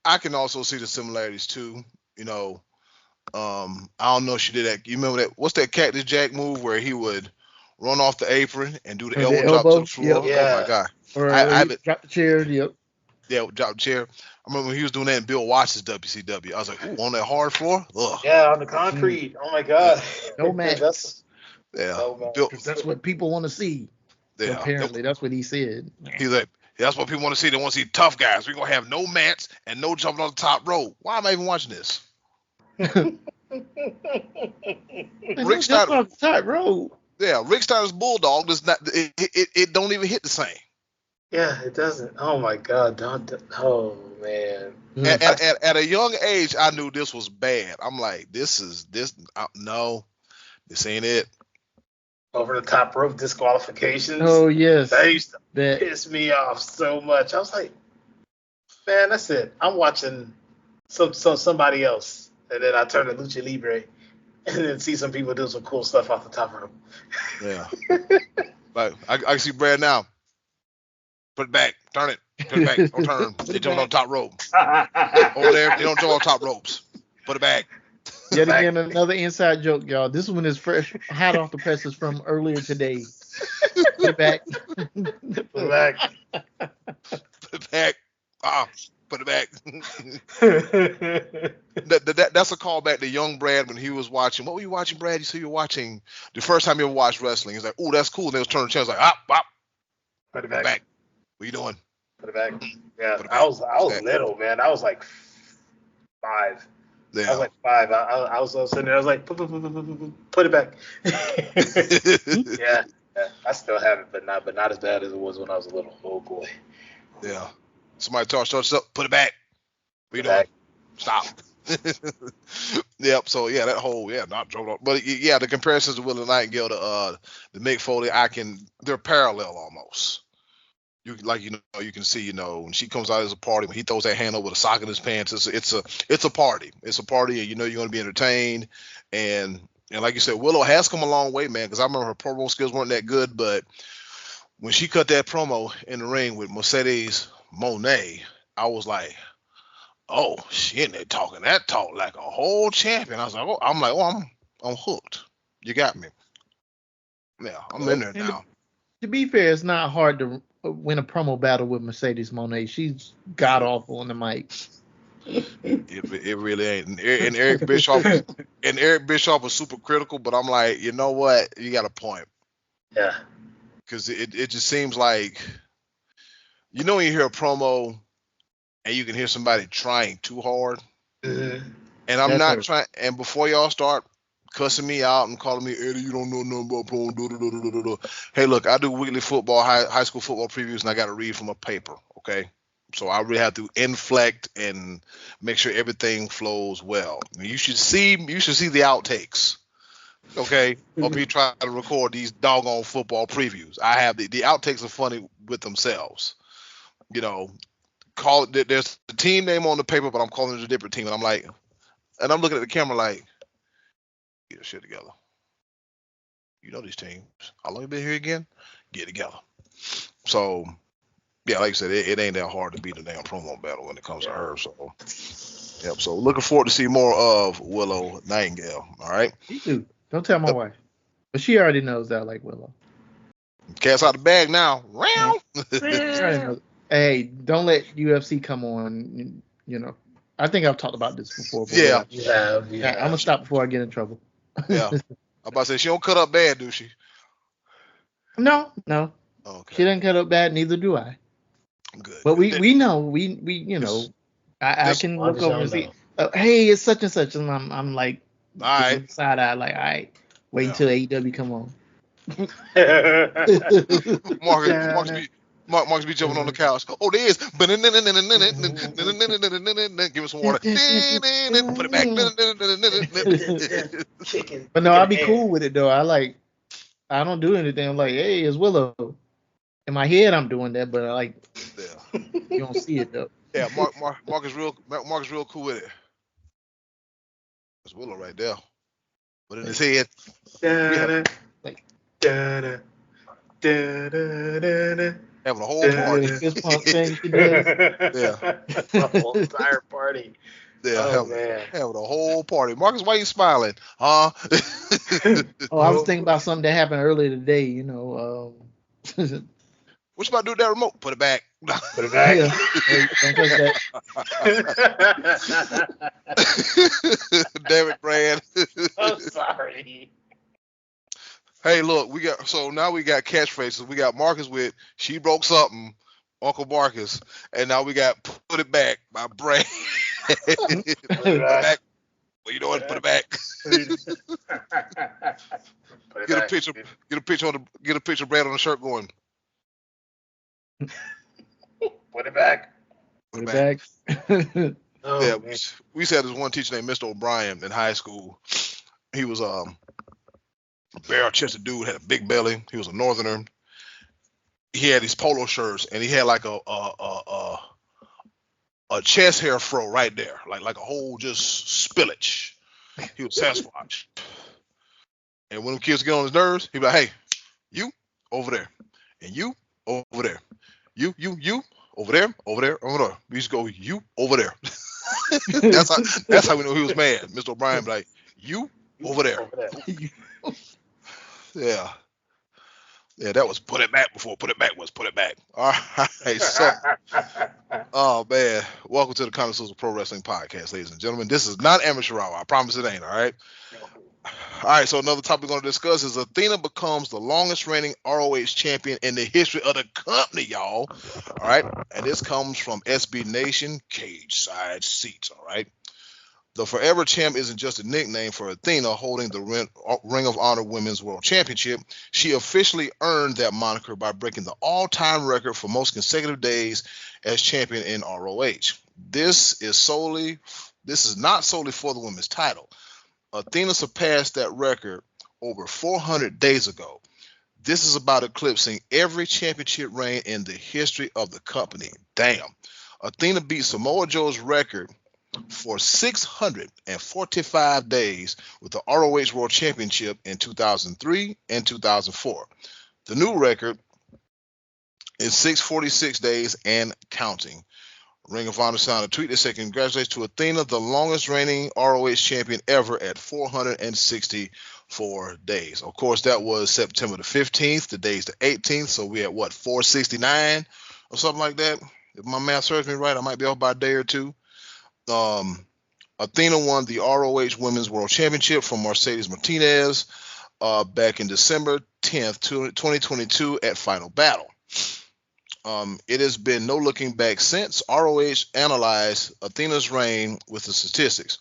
I can also see the similarities too. I don't know if she did that. You remember that? What's that Cactus Jack move where he would run off the apron and do the elbow drop to the floor? Yep. Oh my god! Or drop the chair. Yep. Yeah, drop the chair. I remember when he was doing that in Bill Watts' WCW. I was like, ooh, on that hard floor? Ugh. Yeah, on the concrete. Oh my god. No match. Yeah, that's what people want to see. Yeah, apparently that's what he said. He's like, that's what people want to see. They want to see tough guys. We're gonna have no mats and no jumping on the top rope. Why am I even watching this? Rick Steiner on the top rope. Yeah, Rick Steiner's Bulldog does not. It don't even hit the same. Yeah, it doesn't. Oh my god. Oh man. At a young age, I knew this was bad. I'm like, no, this ain't it. Over the top rope disqualifications. Oh yes, that used to piss me off so much. I was like, man, that's it. I'm watching somebody else, and then I turn to Lucha Libre, and then see some people do some cool stuff off the top rope. Yeah, like I see Brad now. Put it back, turn it back, don't turn. They jump on top rope. Over there, they don't jump on top ropes. Put it back. Yet again, another inside joke, y'all. This one is fresh, hot off the presses from earlier today. Put it back. Put it back. Put it back. Put it back. That's a callback to young Brad when he was watching. What were you watching, Brad? You said you were watching the first time you ever watched wrestling. He's like, oh, that's cool. And they was turning the channel. Like, Put it back. What are you doing? Put it back. Yeah, I was little, man. I was like 5. Yeah. I was like 5. I was sitting there. I was like, put it back. yeah, I still have it, but not as bad as it was when I was a little. Oh boy. Yeah. Somebody starts up. Put it back. What you doing? Stop. Yep. So yeah, that whole not joke. But yeah, the comparisons to Willow Nightengale to Mick Foley, they're parallel almost. you can see, when she comes out as a party, when he throws that hand up with a sock in his pants, it's a party. It's a party, and you're going to be entertained. And like you said, Willow has come a long way, man, because I remember her promo skills weren't that good, but when she cut that promo in the ring with Mercedes Moné, I was like, oh shit, they talking that talk like a whole champion. I was like, I'm hooked. You got me. Yeah, I'm in there now. To be fair, it's not hard to win a promo battle with Mercedes Moné. She's god awful on the mic. It really ain't. And Eric Bischoff was super critical, but I'm like, you know what? You got a point. Yeah. Because it just seems like, when you hear a promo and you can hear somebody trying too hard, and I'm not trying. And before y'all start cussing me out and calling me Eddie, you don't know nothing about promo. Hey, look, I do weekly football, high school football previews, and I got to read from a paper. Okay, so I really have to inflect and make sure everything flows well. You should see the outtakes. Okay, of me trying to record these doggone football previews. I have the outtakes are funny with themselves. Call it. There's the team name on the paper, but I'm calling it a different team, and I'm looking at the camera like, get your shit together. You know these teams. How long you been here again? Get together. So, yeah, like I said, it ain't that hard to beat the damn promo battle when it comes to her. So, yep. So, looking forward to see more of Willow Nightengale. All right. Me too. Don't tell my wife, but she already knows that I like Willow. Cat's out the bag now. Hey, don't let UFC come on. I think I've talked about this before. Yeah. Yeah. I'm gonna stop before I get in trouble. Yeah. I'm about to say she don't cut up bad, do she? No. Okay. She doesn't cut up bad. Neither do I. Good. But we know I can look over and see. Hey, it's such and such, and I'm like, all right, side eye, like, all right, wait until AEW come on. Marcus be jumping on the couch. Oh, there is. Give him some water. Put it back. Chicken. But no, I'll be cool with it though. I don't do anything. I'm like, hey, it's Willow. In my head, I'm doing that, but you don't see it though. Yeah, Mark is real cool with it. That's Willow right there. But in his head, having a whole party. This punk thing she does. Yeah. The whole entire party. Yeah, having a whole party. Marcus, why you smiling? Huh? I was thinking about something that happened earlier today. What you about to do with that remote? Put it back. Put it back. Yeah. Hey, don't touch that. Damn it, Brad. I'm sorry. Hey, look, we got catchphrases. We got Marcus with "She broke something," Uncle Marcus, and now we got "Put it back" by Brad. Put it back. Well, you know what? Put it back. Get a picture of Brad on the shirt going. Put it back. Put it back. Yeah, we used to have this one teacher named Mr. O'Brien in high school. He was barrel-chested dude, had a big belly. He was a northerner. He had these polo shirts, and he had like a chest hair fro right there, like a whole just spillage. He was Sasquatch. And when them kids get on his nerves, he'd be like, "Hey, you over there, and you over there, you over there, over there, over there." We used to go, "You over there." That's how we know he was mad. Mr. O'Brien be like, "You over there." Yeah, that was put it back before put it back was put it back. All right, so, oh man, welcome to the Connoisseurs of Pro Wrestling Podcast, ladies and gentlemen. This is not amateur hour. I promise it ain't. All right. All right, so another topic we're going to discuss is Athena becomes the longest reigning ROH champion in the history of the company, y'all. All right, and this comes from SB Nation, Cage Side Seats. All right. The Forever Champ isn't just a nickname for Athena holding the Ring of Honor Women's World Championship. She officially earned that moniker by breaking the all-time record for most consecutive days as champion in ROH. This is not solely for the women's title. Athena surpassed that record over 400 days ago. This is about eclipsing every championship reign in the history of the company. Damn. Athena beat Samoa Joe's record for 645 days with the ROH World Championship in 2003 and 2004. The new record is 646 days and counting. Ring of Honor signed a tweet that said, "Congratulations to Athena, the longest reigning ROH champion ever at 464 days." Of course, that was September the 15th. Today's the 18th, so we at 469 or something like that. If my math serves me right, I might be off by a day or two. Athena won the ROH Women's World Championship from Mercedes Martinez back in December 10th, 2022 at Final Battle. It has been no looking back since. ROH analyzed Athena's reign with the statistics.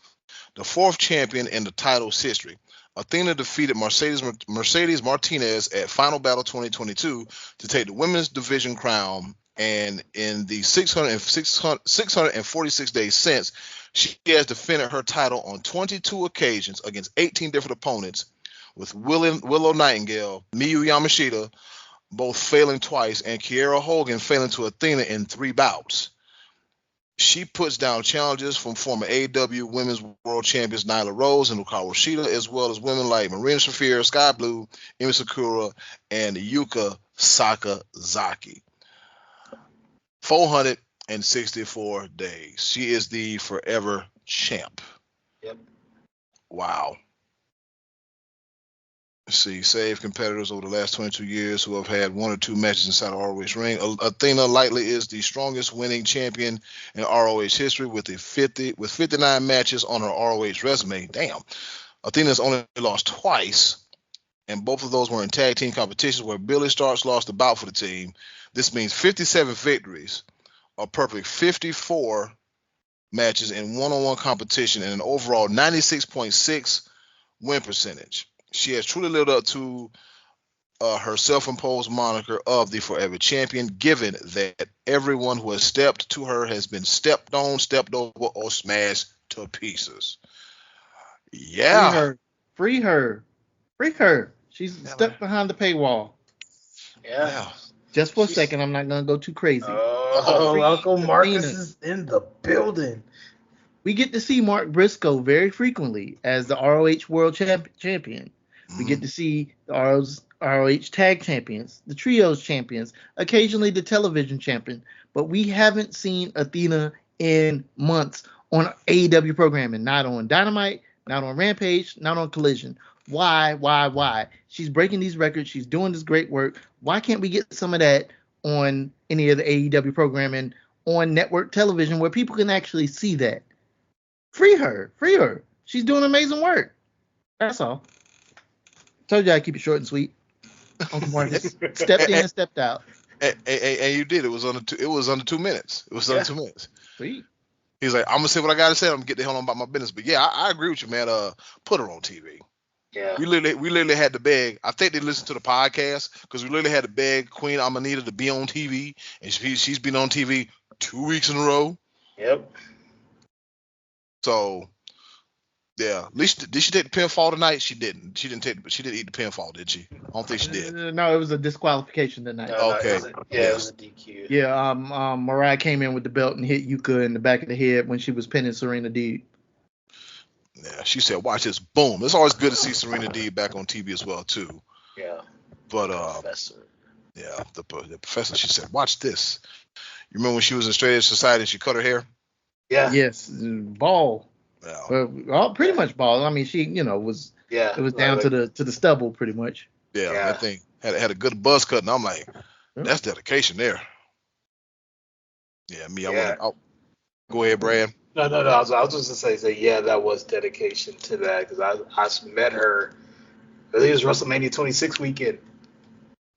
The fourth champion in the title's history. Athena defeated Mercedes Martinez at Final Battle 2022 to take the women's division crown, and in the 646 days since, she has defended her title on 22 occasions against 18 different opponents, with Willow Nightengale, Miyu Yamashita both failing twice, and Kiera Hogan failing to Athena in 3 bouts. She puts down challenges from former AEW Women's World Champions Nyla Rose and Hikaru Shida, as well as women like Marina Shafir, Sky Blue, Emi Sakura, and Yuka Sakazaki. 464 days. She is the forever champ. Yep. Wow. Let's see, save competitors over the last 22 years who have had 1 or 2 matches inside the ROH ring. Athena likely is the strongest winning champion in ROH history with 59 matches on her ROH resume. Damn. Athena's only lost twice, and both of those were in tag team competitions where Billy Starks lost the bout for the team. This means 57 victories, a perfect 54 matches in one-on-one competition, and an overall 96.6 win percentage. She has truly lived up to her self-imposed moniker of the Forever Champion, given that everyone who has stepped to her has been stepped on, stepped over, or smashed to pieces. Yeah. Free her. She's stuck behind the paywall. Yeah. Just for a second, I'm not going to go too crazy. Uncle Marcus is in the building. We get to see Mark Briscoe very frequently as the ROH World Champion. We get to see the ROH Tag Champions, the Trios Champions, occasionally the Television Champion. But we haven't seen Athena in months on AEW programming. Not on Dynamite, not on Rampage, not on Collision. Why? She's breaking these records. She's doing this great work. Why can't we get some of that on any of the AEW programming on network television where people can actually see that? Free her. She's doing amazing work. That's all. Told you I'd keep it short and sweet. Uncle Marcus stepped in and stepped out. And you did. It was under 2 minutes. It was under 2 minutes. Sweet. He's like, I'm gonna say what I gotta say. I'm gonna get the hell on about my business. But yeah, I agree with you, man. Put her on TV. Yeah. We literally had to beg. I think they listened to the podcast because we literally had to beg Queen Amanita to be on TV, and she's been on TV 2 weeks in a row. Yep. So, yeah. At least did she take the pinfall tonight? She didn't. She didn't eat the pinfall, did she? I don't think she did. No, it was a disqualification tonight. Okay. It was a DQ. Yeah. Mariah came in with the belt and hit Yuka in the back of the head when she was pinning Serena Deeb. Yeah, she said, "Watch this, boom." It's always good to see Serena Deeb back on TV as well too. Yeah. But Professor. Yeah, the professor. She said, "Watch this." You remember when she was in Straight Edge Society and she cut her hair? Yeah. Yes, bald. Yeah. Well, pretty much bald. I mean, she, was. Yeah. It was down to the stubble, pretty much. Yeah. That thing had a good buzz cut, and I'm like, that's dedication there. Yeah, me. Go ahead, Brad. No. I was just gonna say, yeah, that was dedication to that because I met her. I think it was WrestleMania 26 weekend.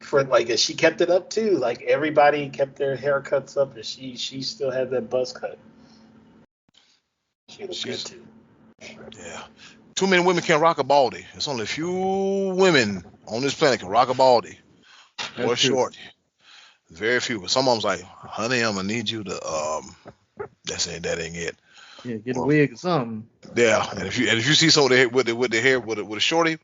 And she kept it up too. Like everybody kept their haircuts up, and she still had that buzz cut. She looked good too. Yeah. Too many women can rock a baldy. There's only a few women on this planet can rock a baldy or short. Very few. But some of them's like, honey, I'm gonna need you to that ain't it. Yeah, get a wig or something. Yeah, and if you see someone with the hair with a shorty,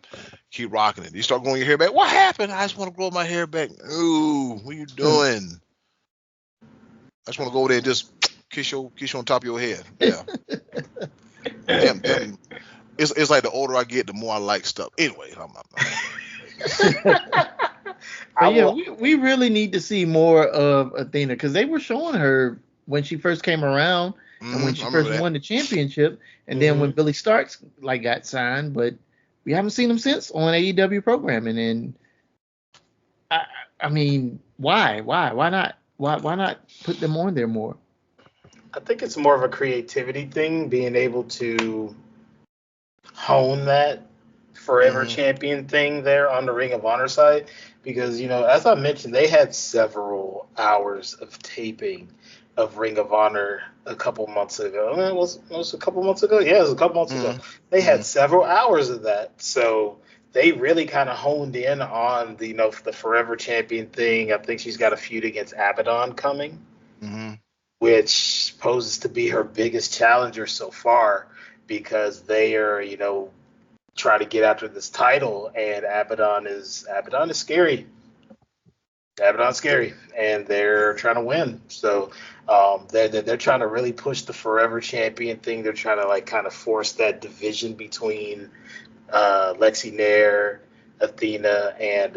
keep rocking it. You start growing your hair back. What happened? I just want to grow my hair back. Ooh, what you doing? I just want to go over there and just kiss you on top of your head. Yeah. Damn, it's like the older I get, the more I like stuff. Anyway, But yeah, we really need to see more of Athena because they were showing her when she first came around and when she first won the championship, and then when Billy Starks got signed, but we haven't seen him since on AEW programming. And I mean, why not? Why not put them on there more? I think it's more of a creativity thing, being able to hone that forever champion thing there on the Ring of Honor side, because as I mentioned, they had several hours of taping of Ring of Honor a couple months ago. It was a couple months ago. Yeah, it was a couple months ago. They had several hours of that, so they really kind of honed in on the the forever champion thing. I think she's got a feud against Abaddon coming, which poses to be her biggest challenger so far, because they are try to get after this title, and Abaddon is scary. Abaddon's scary, and they're trying to win. So they're trying to really push the forever champion thing. They're trying to kind of force that division between Lexi Nair, Athena, and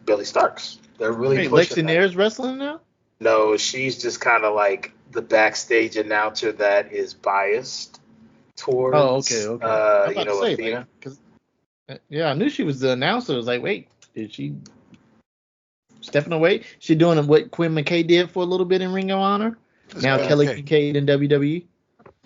Billy Starks. They're really pushing. Lexi Nair's wrestling now? No, she's just kind of like the backstage announcer that is biased towards, Athena. Yeah, I knew she was the announcer. I was like, wait, did she stepping away? She doing what Quinn McKay did for a little bit in Ring of Honor. Now Kelly Kincaid in WWE.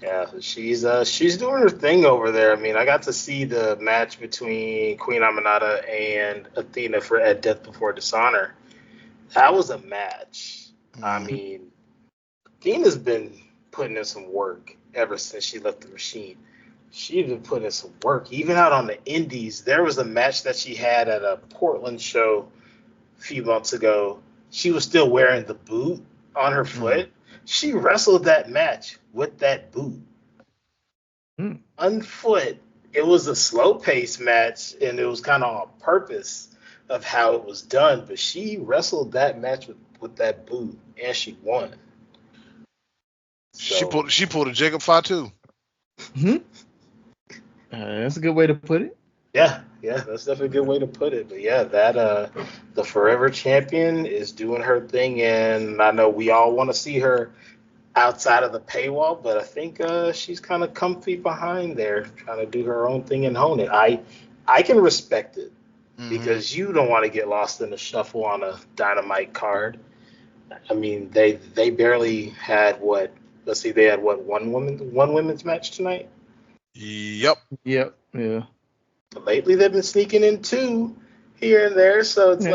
Yeah, she's doing her thing over there. I mean, I got to see the match between Queen Aminata and Athena at Death Before Dishonor. That was a match. I mean, Athena's been putting in some work ever since she left the machine. She's been putting in some work. Even out on the indies, there was a match that she had at a Portland show a few months ago. She was still wearing the boot on her foot. She wrestled that match with that boot on foot. It was a slow-paced match, and it was kind of on purpose of how it was done. But she wrestled that match with that boot, and she won. So, she pulled a Jacob Fatu. That's a good way to put it. Yeah, that's definitely a good way to put it. But yeah, that the Forever Champion is doing her thing, and I know we all want to see her outside of the paywall, but I think she's kind of comfy behind there, trying to do her own thing and hone it. I can respect it because you don't want to get lost in the shuffle on a Dynamite card. I mean, they barely had one women's match tonight. Yep. Yeah. But lately they've been sneaking in two here and there, so it's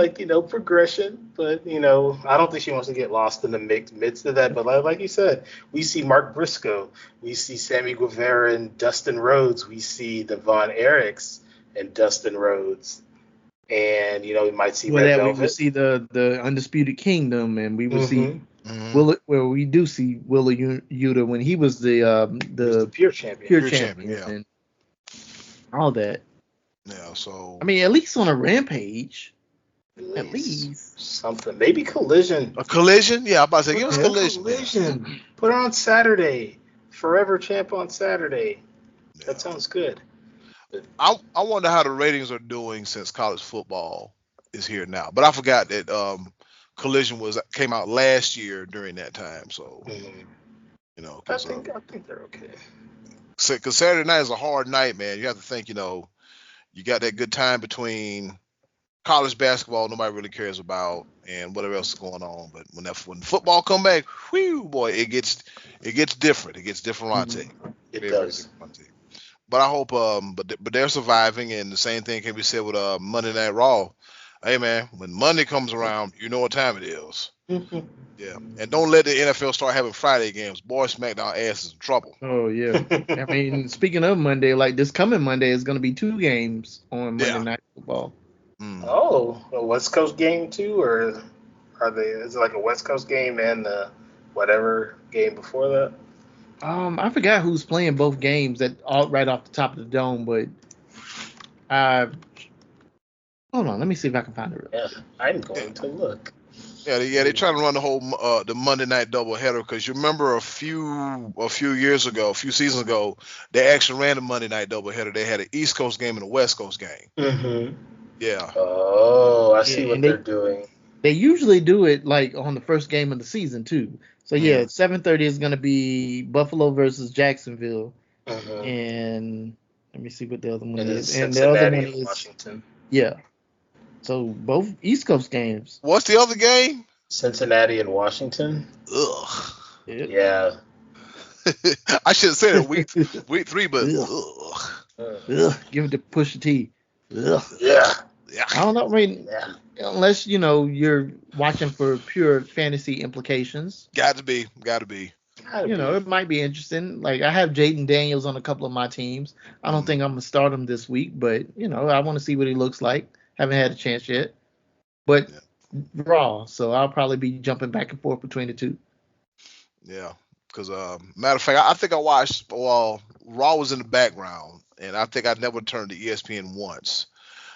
progression. But I don't think she wants to get lost in the midst of that. But like you said, we see Mark Briscoe, we see Sammy Guevara and Dustin Rhodes, we see Devon Eriks and Dustin Rhodes, and we might see Red Velvet. We will see the Undisputed Kingdom, and we will see we do see Willa Yuta when he was the pure champion. Pure champion. And all that. Yeah, so I mean, at least on a Rampage. At least something. Maybe Collision. A Collision? Yeah, I'm about to say, give us Collision. Put her on Saturday. Forever Champ on Saturday. Yeah. That sounds good. I wonder how the ratings are doing since college football is here now. But I forgot that Collision came out last year during that time. So, I think they're okay. Because Saturday night is a hard night, man. You have to think, you got that good time between college basketball nobody really cares about and whatever else is going on. But when football come back, whew, boy, it gets different. It gets different. It does. But I hope, but they're surviving, and the same thing can be said with Monday Night Raw. Hey man, when Monday comes around, you know what time it is. Yeah, and don't let the NFL start having Friday games. Boy, SmackDown ass is in trouble. Oh yeah. I mean, speaking of Monday, like this coming Monday is going to be 2 games on Monday Night Football. Oh, a West Coast game too, or is it like a West Coast game and the whatever game before that? I forgot who's playing both games right off the top of the dome, but hold on, let me see if I can find it. Yeah, I'm going to look. Yeah, they're trying to run the whole the Monday night doubleheader because you remember a few seasons ago, they actually ran the Monday night doubleheader. They had an East Coast game and a West Coast game. Mm-hmm. Yeah. Oh, I see what they're doing. They usually do it like on the first game of the season too. So yeah, 7:30 is going to be Buffalo versus Jacksonville, and let me see what the other one is. And the other one is Washington. Yeah. So both East Coast games. What's the other game? Cincinnati and Washington. Ugh. Yeah. I should have said it week 3, but ugh. Give it to Pusha T. Ugh. Yeah. I don't know. I mean, unless you're watching for pure fantasy implications. Got to be. It might be interesting. Like I have Jaden Daniels on a couple of my teams. I don't think I'm gonna start him this week, but I want to see what he looks like. Haven't had a chance yet, but Raw, so I'll probably be jumping back and forth between the two. Yeah, because matter of fact, I think I watched. Well, Raw was in the background, and I think I never turned to ESPN once.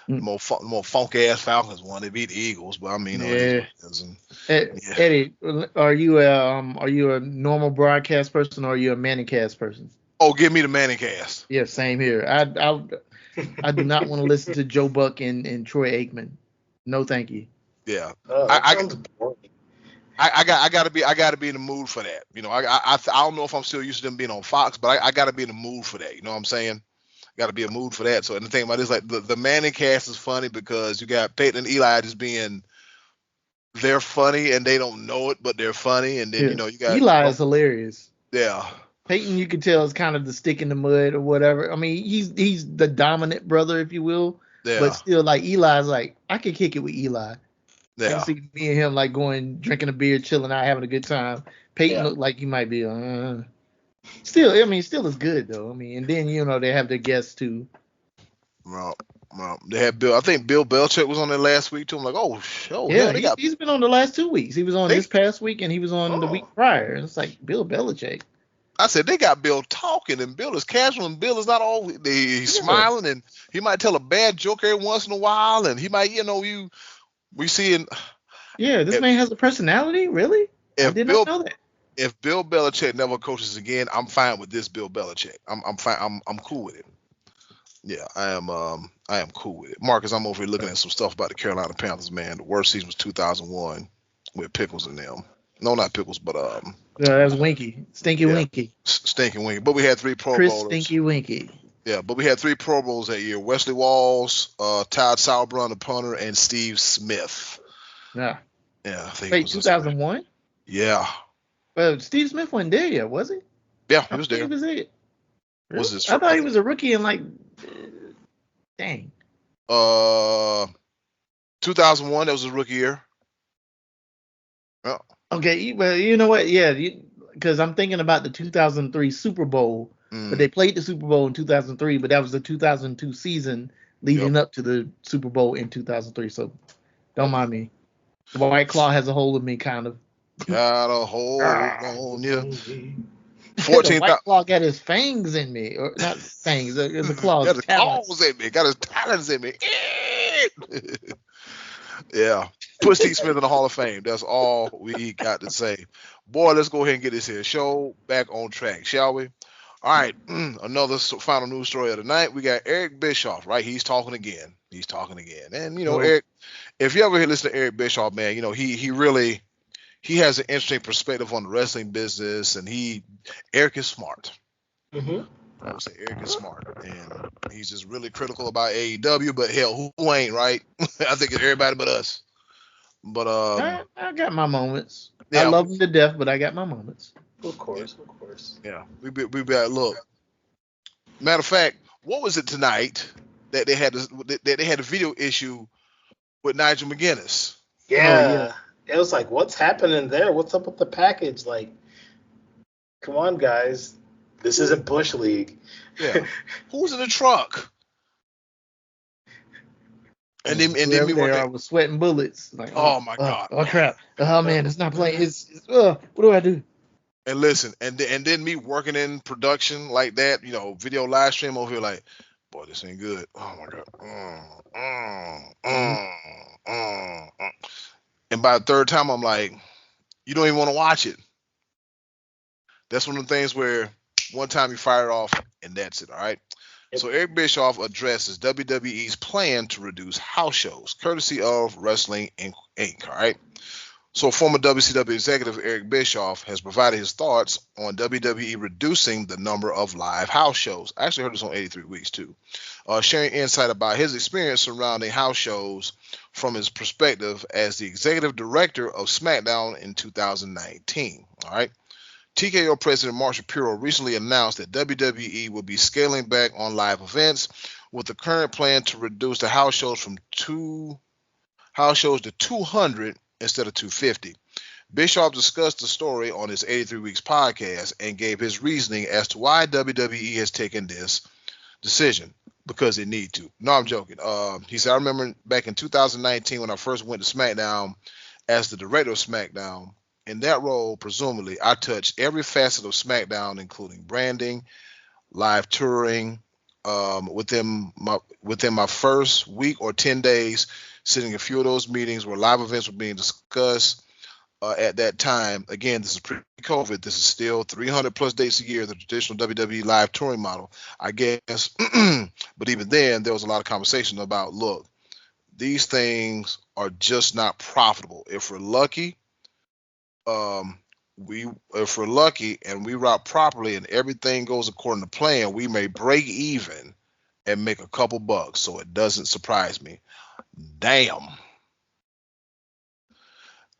More funky ass Falcons won. They beat the Eagles, but I mean, Eddie, are you a normal broadcast person or are you a Manningcast person? Oh, give me the Manningcast. Yeah, same here. I do not want to listen to Joe Buck and Troy Aikman. No, thank you. Yeah, I gotta be in the mood for that. I don't know if I'm still used to them being on Fox, but I gotta be in the mood for that. You know what I'm saying? Got to be a mood for that. So, and the thing about it is, like, the Manningcast is funny because you got Peyton and Eli just they're funny and they don't know it, but they're funny. And then, you got Eli is hilarious. Yeah. Peyton, you can tell, is kind of the stick in the mud or whatever. I mean, he's the dominant brother, if you will. Yeah. But still, like, Eli's like, I could kick it with Eli. Yeah. I can see me and him, like, drinking a beer, chilling out, having a good time. Peyton looked like he might be Still is good though. I mean, and then they have their guests too. Well, they had Bill. I think Bill Belichick was on there last week too. I'm like, he's been on the last 2 weeks. He was on this past week and he was on the week prior. It's like Bill Belichick. I said they got Bill talking, and Bill is casual, and Bill is not always he's smiling, and he might tell a bad joke every once in a while, and he might we see. Yeah, this man has a personality, really. I did not know that. If Bill Belichick never coaches again, I'm fine with this Bill Belichick. I'm fine. I'm cool with it. Yeah, I am cool with it. Marcus, I'm over here looking at some stuff about the Carolina Panthers, man. The worst season was 2001 with Pickles and them. No, not Pickles, but that was Winky. Stinky Winky. Stinky Winky. But we had 3 Pro Chris Bowlers. Stinky Winky. Yeah, but we had 3 Pro Bowls that year. Wesley Walls, Todd Sauerbrunn, the punter, and Steve Smith. Yeah. Yeah, I think. Wait, 2001? Yeah. Well, Steve Smith wasn't there yet, was he? Yeah, he was there. He was it. Really? Was this? I thought he was a rookie in dang. 2001, that was his rookie year. Yeah. Okay, well, you know what? Yeah, because I'm thinking about the 2003 Super Bowl, but they played the Super Bowl in 2003, but that was the 2002 season leading up to the Super Bowl in 2003. So don't mind me. The White Claw has a hold of me, kind of. Got a hold on you. 14. White Claw got his fangs in me, or not fangs, the claws. Got his claws in me. Got his talons in me. Yeah. Put Steve Smith in the Hall of Fame. That's all we got to say. Boy, let's go ahead and get this here show back on track, shall we? All right. Another final news story of the night. We got Eric Bischoff, right? He's talking again. And Eric, if you ever listen to Eric Bischoff, man, he has an interesting perspective on the wrestling business, and Eric is smart. I would say Eric is smart, and he's just really critical about AEW. But hell, who ain't, right? I think it's everybody but us. But I got my moments. Yeah. I love him to death, but I got my moments. Of course. Yeah, we got look. Matter of fact, what was it tonight that they had a video issue with Nigel McGuinness? Yeah. It was like, what's happening there? What's up with the package? Like, come on, guys. This isn't Bush League. Yeah. Who's in the truck? And then I was sweating bullets. Like, oh my God. Oh crap. Oh man, it's not playing. What do I do? And listen, and then me working in production like that, video live stream over here, like, boy, this ain't good. Oh my god. And by the third time, I'm like, you don't even want to watch it. That's one of the things where one time you fire it off and that's it. All right. Yep. So Eric Bischoff addresses WWE's plan to reduce house shows, courtesy of Wrestling Inc. All right. So former WCW executive Eric Bischoff has provided his thoughts on WWE reducing the number of live house shows. I actually heard this on 83 Weeks too. Sharing insight about his experience surrounding house shows from his perspective as the executive director of SmackDown in 2019. All right. TKO President Mark Shapiro recently announced that WWE will be scaling back on live events with the current plan to reduce the house shows from 200 instead of 250. Bischoff discussed the story on his 83 Weeks podcast and gave his reasoning as to why WWE has taken this decision, because they need to. No, I'm joking. He said, I remember back in 2019 when I first went to SmackDown as the director of SmackDown. In that role, presumably, I touched every facet of SmackDown, including branding, live touring. Within my first week or 10 days, sitting in a few of those meetings where live events were being discussed at that time. Again, this is pre-COVID. This is still 300 plus dates a year, the traditional WWE live touring model, I guess. But even then, there was a lot of conversation about, look, these things are just not profitable. If we're lucky, and we route properly and everything goes according to plan, we may break even and make a couple bucks. So it doesn't surprise me. Damn.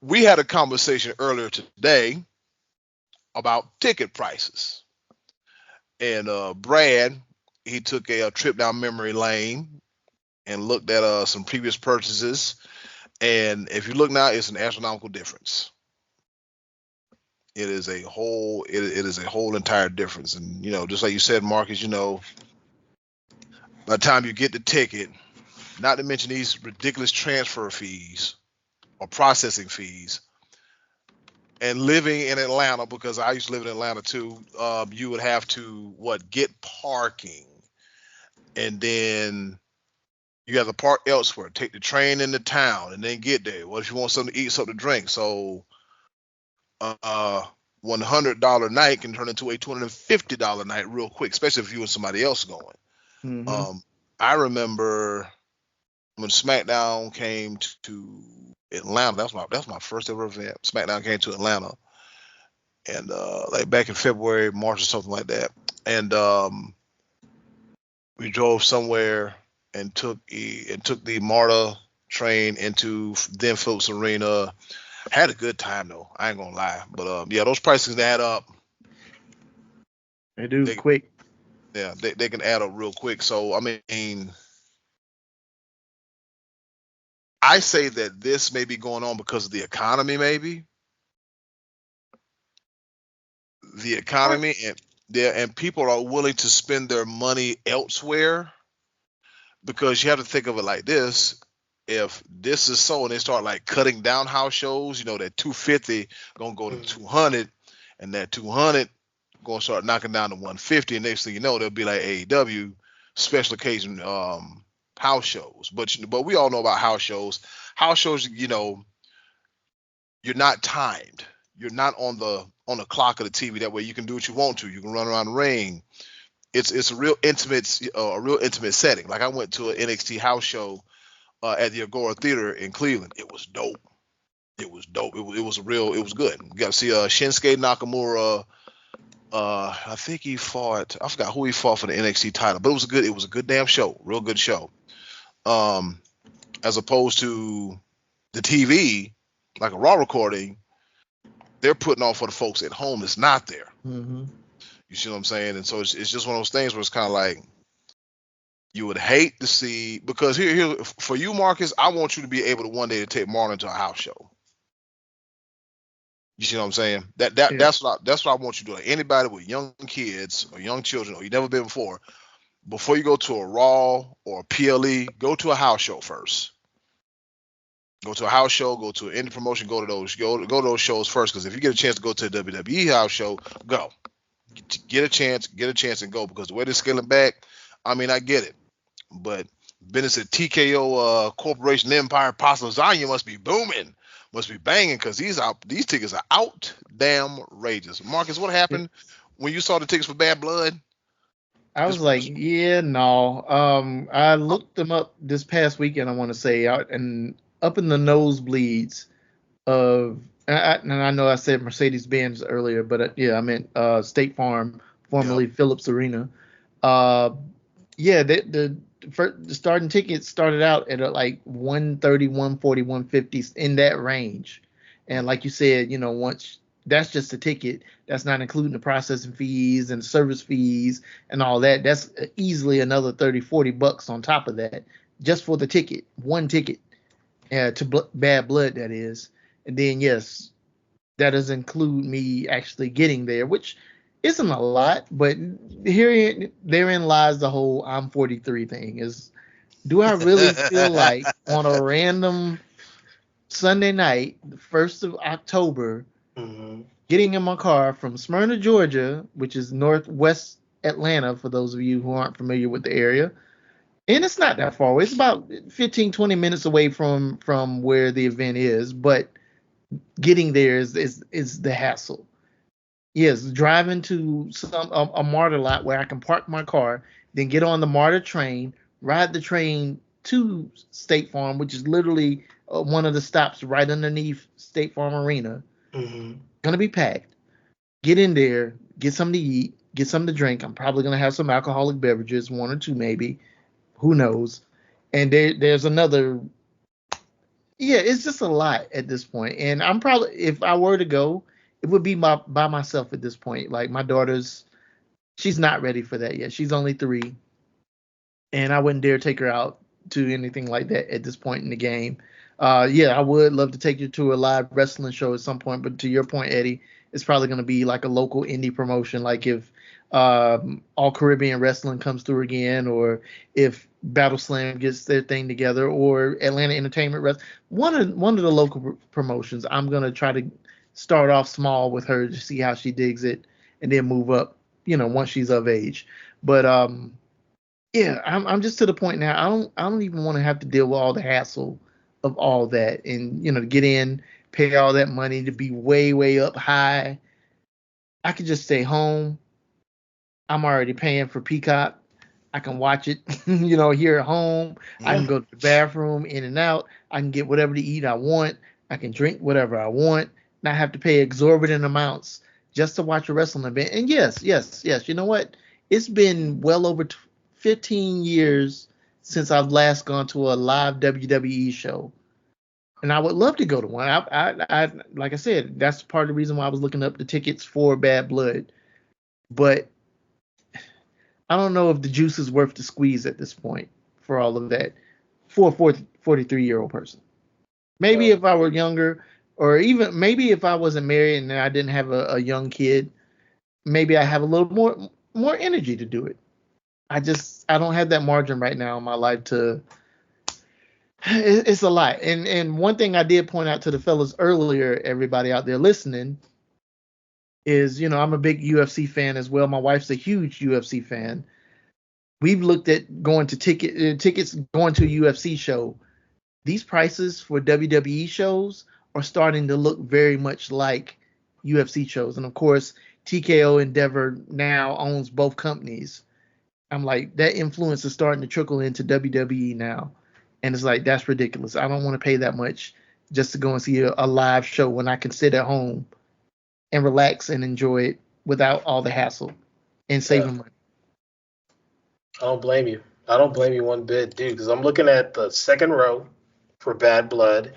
We had a conversation earlier today about ticket prices. And Brad, he took a trip down memory lane and looked at some previous purchases. And if you look now, it's an astronomical difference. It is a whole entire difference. And, just like you said, Marcus, by the time you get the ticket, not to mention these ridiculous transfer fees or processing fees, and living in Atlanta, because I used to live in Atlanta too, you would have to get parking, and then you have to park elsewhere, take the train into town, and then get there. What if you want something to eat, something to drink? So $100 night can turn into a $250 night real quick, especially if you and somebody else going. Mm-hmm. I remember when SmackDown came to Atlanta. That's my first ever event. SmackDown came to Atlanta, and like back in February, March, or something like that. And we drove somewhere and took the MARTA train into then Phillips Arena. Had a good time though. I ain't gonna lie, but yeah, those prices add up. They do quick. Yeah, they can add up real quick. So I mean, I say that this may be going on because of the economy, maybe. The economy and people are willing to spend their money elsewhere, because you have to think of it like this. If this is so and they start cutting down house shows, that 250 gonna go to 200, and that 200 gonna start knocking down to 150, and next thing you know, there'll be like AEW special occasion house shows. But we all know about house shows. House shows, you're not timed. You're not on the clock of the TV. That way you can do what you want to. You can run around the ring. It's a real intimate setting. Like I went to an NXT house show at the Agora Theater in Cleveland. It was dope. It was good. You got to see Shinsuke Nakamura. I think he fought. I forgot who he fought for the NXT title, but it was a good damn show. Real good show. As opposed to the TV, like a Raw recording, they're putting on for the folks at home that's not there. Mm-hmm. You see what I'm saying? And so it's just one of those things where it's kind of like, you would hate to see, because here for you, Marcus, I want you to be able to one day to take Marlon to a house show. You see what I'm saying? That's what I want you to do. Like anybody with young kids or young children, or you've never been before you go to a Raw or a PLE, go to a house show first. Go to a house show, go to an indie promotion, go to those shows first. Because if you get a chance to go to a WWE house show, go. Get a chance and go. Because the way they're scaling back, I mean, I get it. But business at TKO Corporation Empire Apostle Zanya must be booming, must be banging, because these tickets are out damn rageous. Marcus, what happened when you saw the tickets for Bad Blood? I was like, yeah, no. I looked them up this past weekend, I want to say, out and up in the nosebleeds of, and I know I said Mercedes-Benz earlier, but I meant State Farm, formerly Phillips Arena. The starting tickets started out at like 130, 140, 150 in that range. And like you said, once that's just the ticket, that's not including the processing fees and service fees and all that. That's easily another $30-$40 on top of that just for the ticket, one ticket to Bad Blood, that is. And then, yes, that does include me actually getting there, which isn't a lot, but therein lies the whole I'm 43 thing. Is, do I really feel like on a random Sunday night, the 1st of October, getting in my car from Smyrna, Georgia, which is northwest Atlanta, for those of you who aren't familiar with the area, and it's not that far away. It's about 15-20 minutes away from where the event is, but getting there is the hassle. Yes, driving to a MARTA lot where I can park my car, then get on the MARTA train, ride the train to State Farm, which is literally one of the stops right underneath State Farm Arena. Gonna be packed. Get in there, get something to eat, get something to drink. I'm probably gonna have some alcoholic beverages, 1 or 2 maybe. Who knows? And there's another. Yeah, it's just a lot at this point. And I'm probably, if I were to go, it would be by myself at this point. Like, my daughter's, she's not ready for that yet. She's only 3. And I wouldn't dare take her out to anything like that at this point in the game. I would love to take you to a live wrestling show at some point. But to your point, Eddie, it's probably going to be like a local indie promotion. Like if All Caribbean Wrestling comes through again, or if Battle Slam gets their thing together, or Atlanta Entertainment Wrestling, one of the local promotions. I'm going to try to start off small with her to see how she digs it, and then move up, once she's of age. But I'm just to the point now. I don't even want to have to deal with all the hassle of all that, and to get in, pay all that money to be way, way up high. I could just stay home. I'm already paying for Peacock. I can watch it, here at home. I can go to the bathroom, in and out. I can get whatever to eat I want. I can drink whatever I want. Not have to pay exorbitant amounts just to watch a wrestling event. And yes. You know what? It's been well over 15 years since I've last gone to a live WWE show. And I would love to go to one. I like I said, that's part of the reason why I was looking up the tickets for Bad Blood. But I don't know if the juice is worth the squeeze at this point for all of that for a 43-year-old person. Maybe if I were younger, or even maybe if I wasn't married and I didn't have a young kid, maybe I have a little more energy to do it. I don't have that margin right now in my life to. It's a lot. And one thing I did point out to the fellas earlier, everybody out there listening, is, I'm a big UFC fan as well. My wife's a huge UFC fan. We've looked at going to tickets going to a UFC show. These prices for WWE shows are starting to look very much like UFC shows. And of course, TKO Endeavor now owns both companies. I'm like, that influence is starting to trickle into WWE now. And it's like, that's ridiculous. I don't want to pay that much just to go and see a live show when I can sit at home and relax and enjoy it without all the hassle and saving money. I don't blame you. I don't blame you one bit, dude, because I'm looking at the second row for Bad Blood,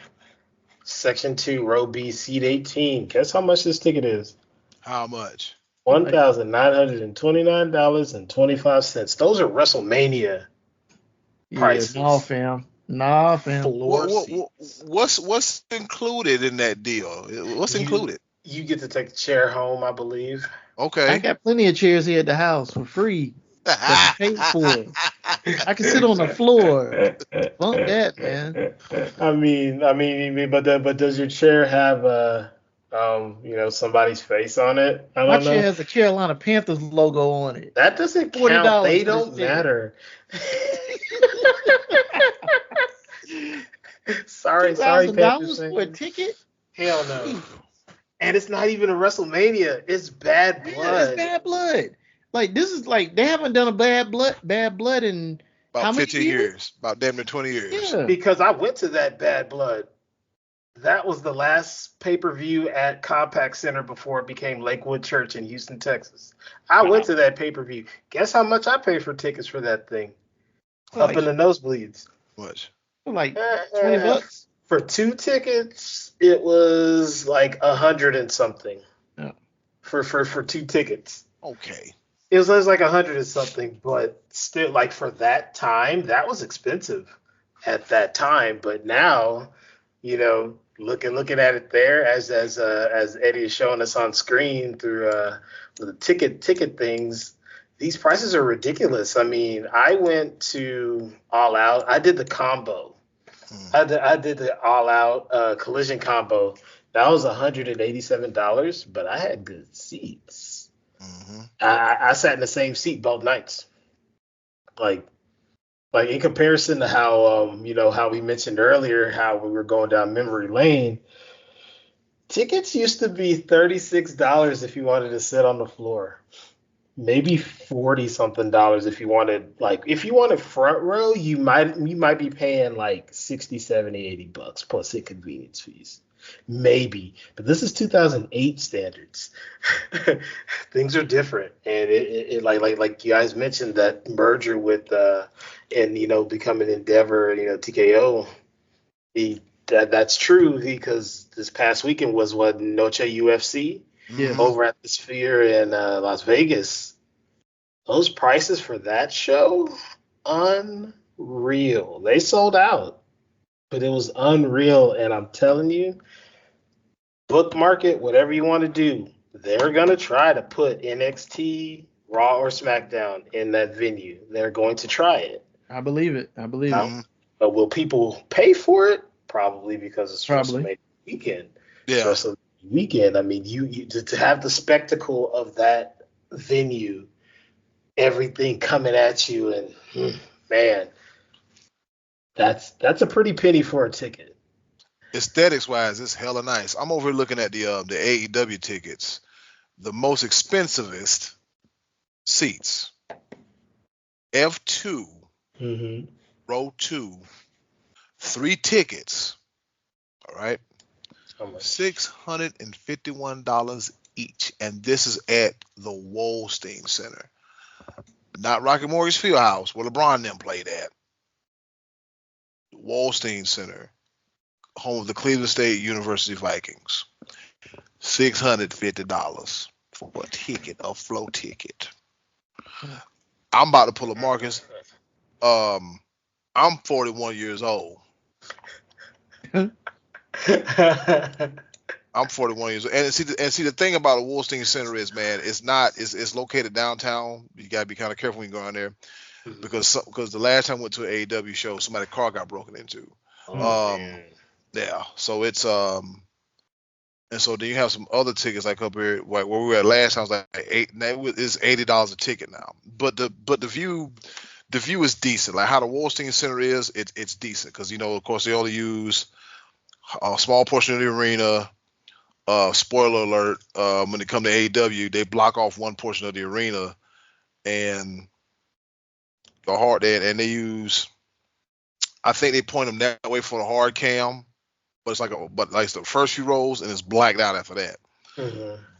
Section 2, Row B, Seat 18. Guess how much this ticket is? How much? $1,929.25. Those are WrestleMania prices. Yeah, nah, fam. Floor seats. What's included in that deal? What's included? You get to take the chair home, I believe. Okay. I got plenty of chairs here at the house for free. That's paid for. I can sit on the floor. Bump that, man. I mean, but does your chair have somebody's face on it? I don't know. My chair has a Carolina Panthers logo on it. That doesn't count. They don't matter. sorry, $2,000 for a ticket? Hell no. And it's not even a WrestleMania. It's bad blood. Yeah, it's bad blood. Like, this is like, they haven't done a bad blood in about how 15 many years? About damn near 20 years. Yeah. Because I went to that bad blood. That was the last pay-per-view at Compaq Center before it became Lakewood Church in Houston, Texas. I went to that pay-per-view. Guess how much I paid for tickets for that thing? Up in the nosebleeds. What? Like $20? For 2 tickets, it was like 100 and something. Yeah. For 2 tickets. Okay. It was like 100 and something, but still, like, for that time, that was expensive at that time. But now, looking at it there as Eddy is showing us on screen through the ticket things, these prices are ridiculous. I mean, I went to All Out. I did the combo. I did the All Out collision combo. That was $187, but I had good seats. Mm-hmm. I sat in the same seat both nights. Like in comparison to how how we mentioned earlier how we were going down memory lane, tickets used to be $36 if you wanted to sit on the floor. Maybe $40 something if you wanted front row, you might be paying like $60, $70, $80 plus inconvenience fees. Maybe, but this is 2008 standards. Things are different, and it like you guys mentioned that merger with becoming Endeavor, TKO. That's true because this past weekend was Noche UFC over at the Sphere in Las Vegas. Those prices for that show, unreal. They sold out, but it was unreal, and I'm telling you, bookmark it, whatever you want to do. They're going to try to put NXT, Raw, or SmackDown in that venue. They're going to try it. I believe it. But will people pay for it? Probably, because it's WrestleMania weekend. Yeah. WrestleMania weekend. I mean, you to have the spectacle of that venue, everything coming at you, and man, that's a pretty penny for a ticket. Aesthetics wise, it's hella nice. I'm over here looking at the AEW tickets. The most expensivest seats. F2, row 2, 3 tickets. All right. $651 each. And this is at the Wolstein Center. Not Rocket Mortgage Fieldhouse where LeBron and them played at. Wolstein Center. Home of the Cleveland State University Vikings. $650 for a ticket, a flow ticket. I'm about to pull a Marcus. I'm 41 years old. I'm 41 years old. And see the thing about a Wolstein Center is, man, it's located downtown. You gotta be kind of careful when you go in there because the last time I went to an AEW show, somebody's car got broken into. Yeah, so it's and so then you have some other tickets like up here where we were at last time. It was like it's $80 a ticket now. But the view is decent. Like how the Wolstein Center is, it's decent because of course they only use a small portion of the arena. Spoiler alert: when it comes to AEW, they block off one portion of the arena, and they use. I think they point them that way for the hard cam. But it's it's the first few rows and it's blacked out after that.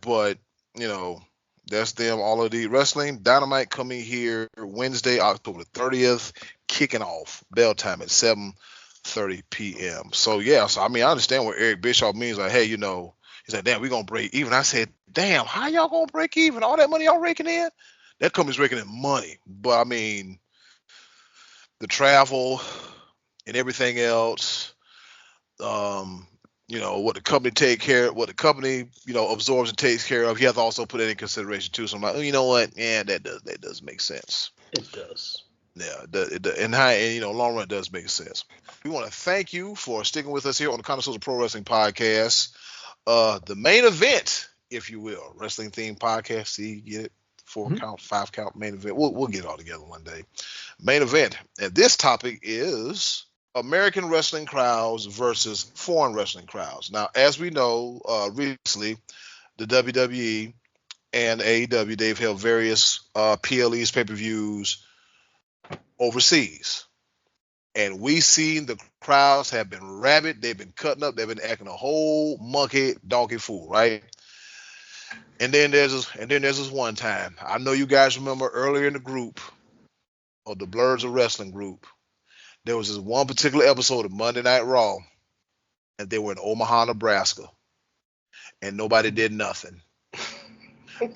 But that's them. All of the wrestling Dynamite coming here Wednesday, October 30th, kicking off bell time at 7:30 p.m. So yeah, I mean I understand what Eric Bischoff means. Like, hey, he's like, damn, we gonna break even. I said, damn, how y'all gonna break even? All that money y'all raking in? That company's raking in money. But I mean, the travel and everything else. What the company absorbs and takes care of, you have to also put that in consideration too. So I'm like, you know what? Yeah, that does make sense. It does. long run it does make sense. We want to thank you for sticking with us here on the Connoisseurs of Pro Wrestling Podcast. The main event, if you will, wrestling themed podcast. See, you get it? 4 count, 5 count main event. We'll get it all together one day. Main event, and this topic is American wrestling crowds versus foreign wrestling crowds. Now, as we know, recently the WWE and AEW, they've held various PLEs, pay-per-views overseas. And we seen the crowds have been rabid. They've been cutting up. They've been acting a whole monkey, donkey fool, right? And then there's this one time. I know you guys remember earlier in the group, or the Blurs of Wrestling group, there was this one particular episode of Monday Night Raw, and they were in Omaha, Nebraska, and nobody did nothing.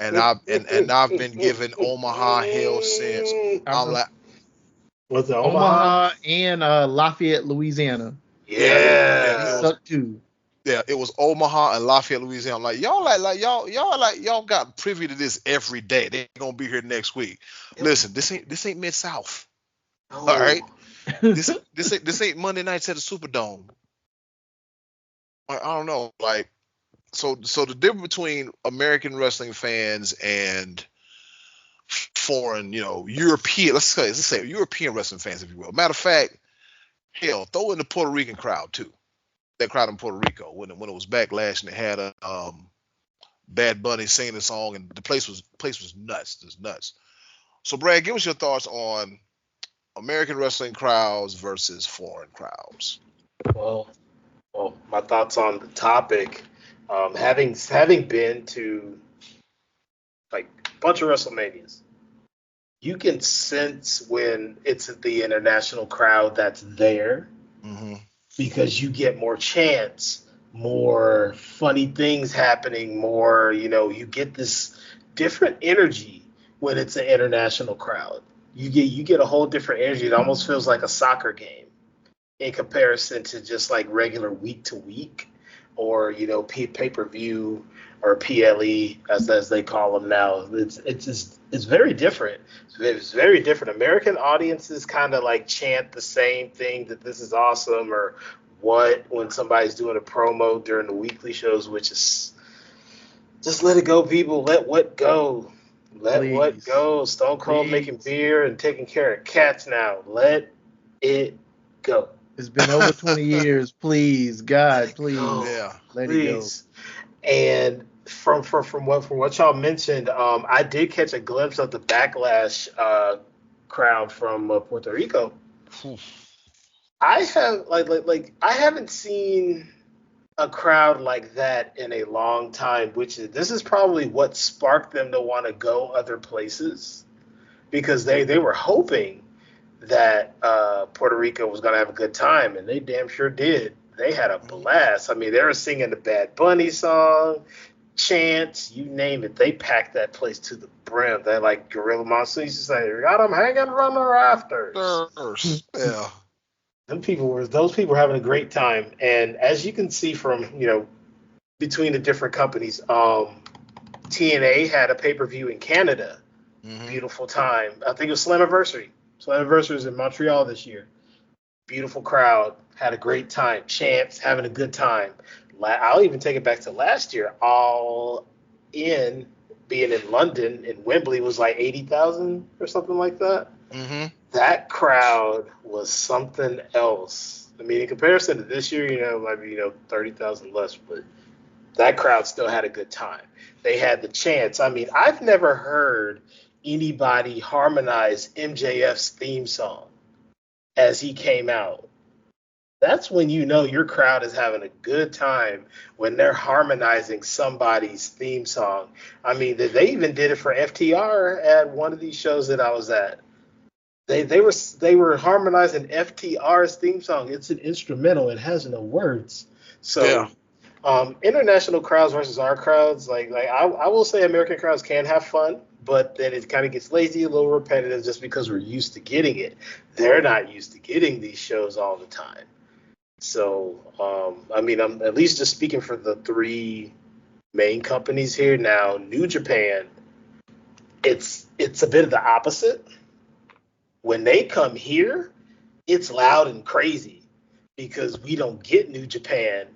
And I've been giving Omaha hell since. I'm like, was it Omaha and Lafayette, Louisiana? Yeah, sucked too. Yeah, it was Omaha and Lafayette, Louisiana. Like y'all got privy to this every day. They gonna be here next week. Listen, this ain't Mid-South. Oh. All right, this ain't Monday nights at the Superdome. I don't know, like. So the difference between American wrestling fans and foreign, European, let's say European wrestling fans, if you will. Matter of fact, hell, throw in the Puerto Rican crowd too. That crowd in Puerto Rico when it was backlash and they had a Bad Bunny singing the song and the place was nuts. It was nuts. So Brad, give us your thoughts on American wrestling crowds versus foreign crowds. Well, my thoughts on the topic. Having been to like a bunch of WrestleManias, you can sense when it's the international crowd that's there, because you get more chants, more funny things happening, more, you get this different energy when it's an international crowd. You get a whole different energy. It almost feels like a soccer game in comparison to just like regular week to week. Or pay-per-view or PLE as they call them now. It's very different. It's very different. American audiences kind of like chant the same thing, that this is awesome, or what, when somebody's doing a promo during the weekly shows, which is just let it go, people. Let what go. Let what go. Stone Cold making beer and taking care of cats now. Let it go. It's been over 20 years. Please, God, please. Let it go. And from what y'all mentioned, I did catch a glimpse of the Backlash crowd from Puerto Rico. I have I haven't seen a crowd like that in a long time. This is probably what sparked them to want to go other places, because they were hoping that Puerto Rico was going to have a good time, and they damn sure did. They had a blast. I mean, they were singing the Bad Bunny song, chants, you name it. They packed that place to the brim. They like Gorilla Monsoon used to say, got them hanging from the rafters. Yeah. Those people were having a great time. And as you can see from, between the different companies, TNA had a pay-per-view in Canada. Beautiful time. I think it was Slammiversary. Slammiversary was in Montreal this year. Beautiful crowd. Had a great time. Chants, having a good time. I'll even take it back to last year. All in, being in London, in Wembley, was like 80,000 or something like that. That crowd was something else. I mean, in comparison to this year, it might be, 30,000 less, but that crowd still had a good time. They had the chants. I mean, I've never heard anybody harmonize MJF's theme song as he came out. That's when your crowd is having a good time, when they're harmonizing somebody's theme song. I mean, they even did it for FTR at one of these shows that I was at. They were harmonizing FTR's theme song. It's an instrumental. It has no words. So international crowds versus our crowds, I will say American crowds can have fun, but then it kind of gets lazy, a little repetitive, just because we're used to getting it. They're not used to getting these shows all the time. So, I'm at least just speaking for the three main companies here now. New Japan, it's a bit of the opposite. When they come here, it's loud and crazy because we don't get New Japan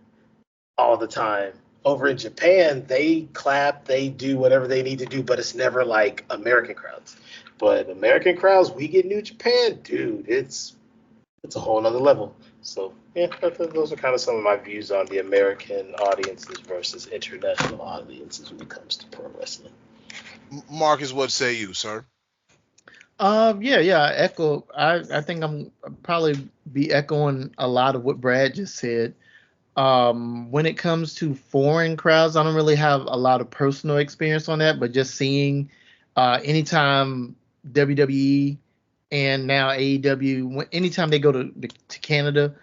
all the time. Over in Japan, they clap, they do whatever they need to do, but it's never like American crowds. But American crowds, we get New Japan, dude, it's a whole nother level. So, yeah, those are kind of some of my views on the American audiences versus international audiences when it comes to pro wrestling. Marcus, what say you, sir? I echo. I think I'm probably be echoing a lot of what Brad just said. When it comes to foreign crowds, I don't really have a lot of personal experience on that, but just seeing anytime WWE and now AEW, anytime they go to Canada,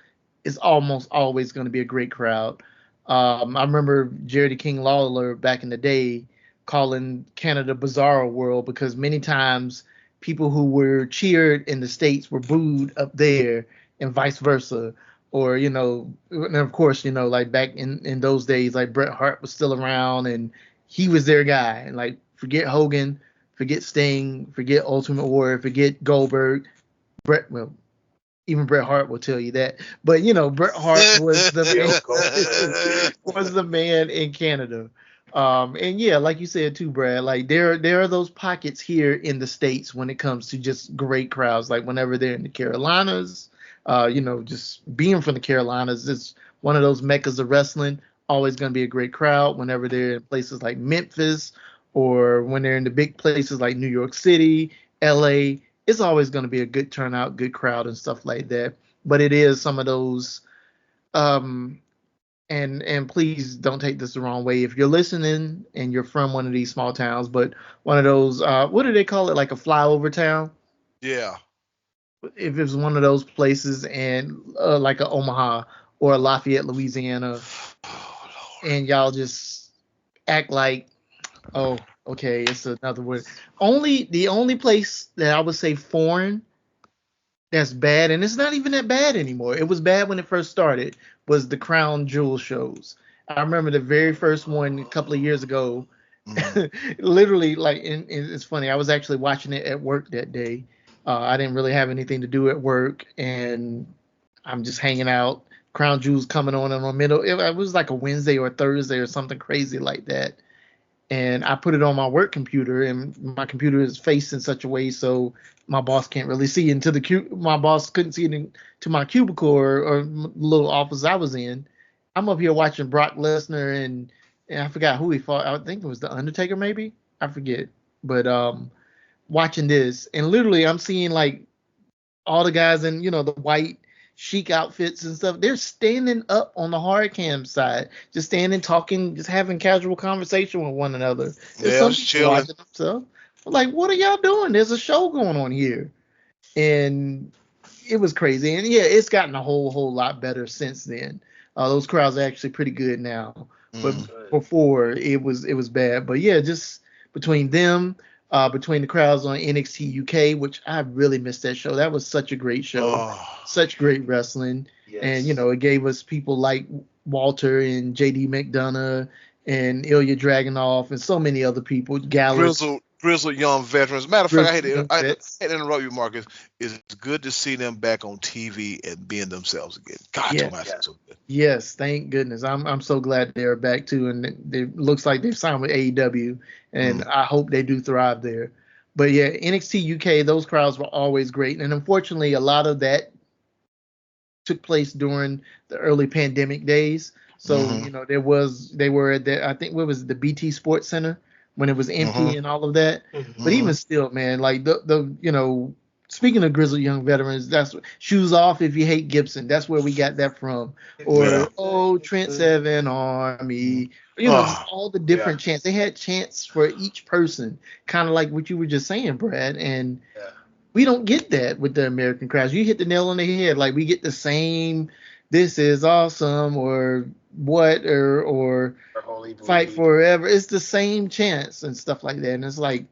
it's almost always going to be a great crowd. I remember Jerry King Lawler back in the day calling Canada Bizarro World because many times people who were cheered in the States were booed up there and vice versa. Or, and of course, like back in those days, like Bret Hart was still around and he was their guy. And like, forget Hogan, forget Sting, forget Ultimate Warrior, forget Goldberg. Even Bret Hart will tell you that. But, Bret Hart was the man in Canada. And yeah, like you said too, Brad, like there are those pockets here in the States when it comes to just great crowds. Like whenever they're in the Carolinas, just being from the Carolinas, it's one of those meccas of wrestling. Always going to be a great crowd. Whenever they're in places like Memphis or when they're in the big places like New York City, LA, it's always going to be a good turnout, good crowd and stuff like that. But it is some of those, and please don't take this the wrong way. If you're listening and you're from one of these small towns, but one of those, what do they call it? Like a flyover town? Yeah. If it's one of those places and like a Omaha or a Lafayette, Louisiana, and y'all just act like, oh, okay, it's another word. The only place that I would say foreign that's bad, and it's not even that bad anymore. It was bad when it first started, was the Crown Jewel shows. I remember the very first one a couple of years ago. Literally, like, and it's funny. I was actually watching it at work that day. I didn't really have anything to do at work, and I'm just hanging out. Crown Jewel's coming on in the middle. It was like a Wednesday or Thursday or something crazy like that. And I put it on my work computer, and my computer is faced in such a way so my boss can't really see into my boss couldn't see into my cubicle or little office I was in. I'm up here watching Brock Lesnar and I forgot who he fought. I think it was The Undertaker, maybe. I forget. But watching this, and literally I'm seeing like all the guys in, the white chic outfits and stuff. They're standing up on the hard cam side, just standing, talking, just having casual conversation with one another. There's some people watching themselves. Like, what are y'all doing? There's a show going on here. And it was crazy. And yeah, it's gotten a whole lot better since then. Those crowds are actually pretty good now. But before it was bad. But yeah, just between them, between the crowds on NXT UK, which I really missed that show. That was such a great show. Such great wrestling. Yes. And, it gave us people like Walter and JD McDonough and Ilya Dragunov and so many other people. Grizzled young veterans. Matter of fact, I hate to interrupt you, Marcus. It's good to see them back on TV and being themselves again. God, so good. Yes, thank goodness. I'm so glad they're back too, and it looks like they've signed with AEW, and I hope they do thrive there. But yeah, NXT UK, those crowds were always great, and unfortunately, a lot of that took place during the early pandemic days. So they were at I think what was it, the BT Sports Center, when it was empty and all of that. But even still, man, like the speaking of grizzled young veterans, that's shoes off if you hate Gibson. That's where we got that from. Or Trent Seven Army. Just all the different chants. They had chants for each person, kind of like what you were just saying, Brad. And we don't get that with the American crowds. You hit the nail on the head. Like we get the same, this is awesome, or what, or fight forever. It's the same chants and stuff like that. And it's like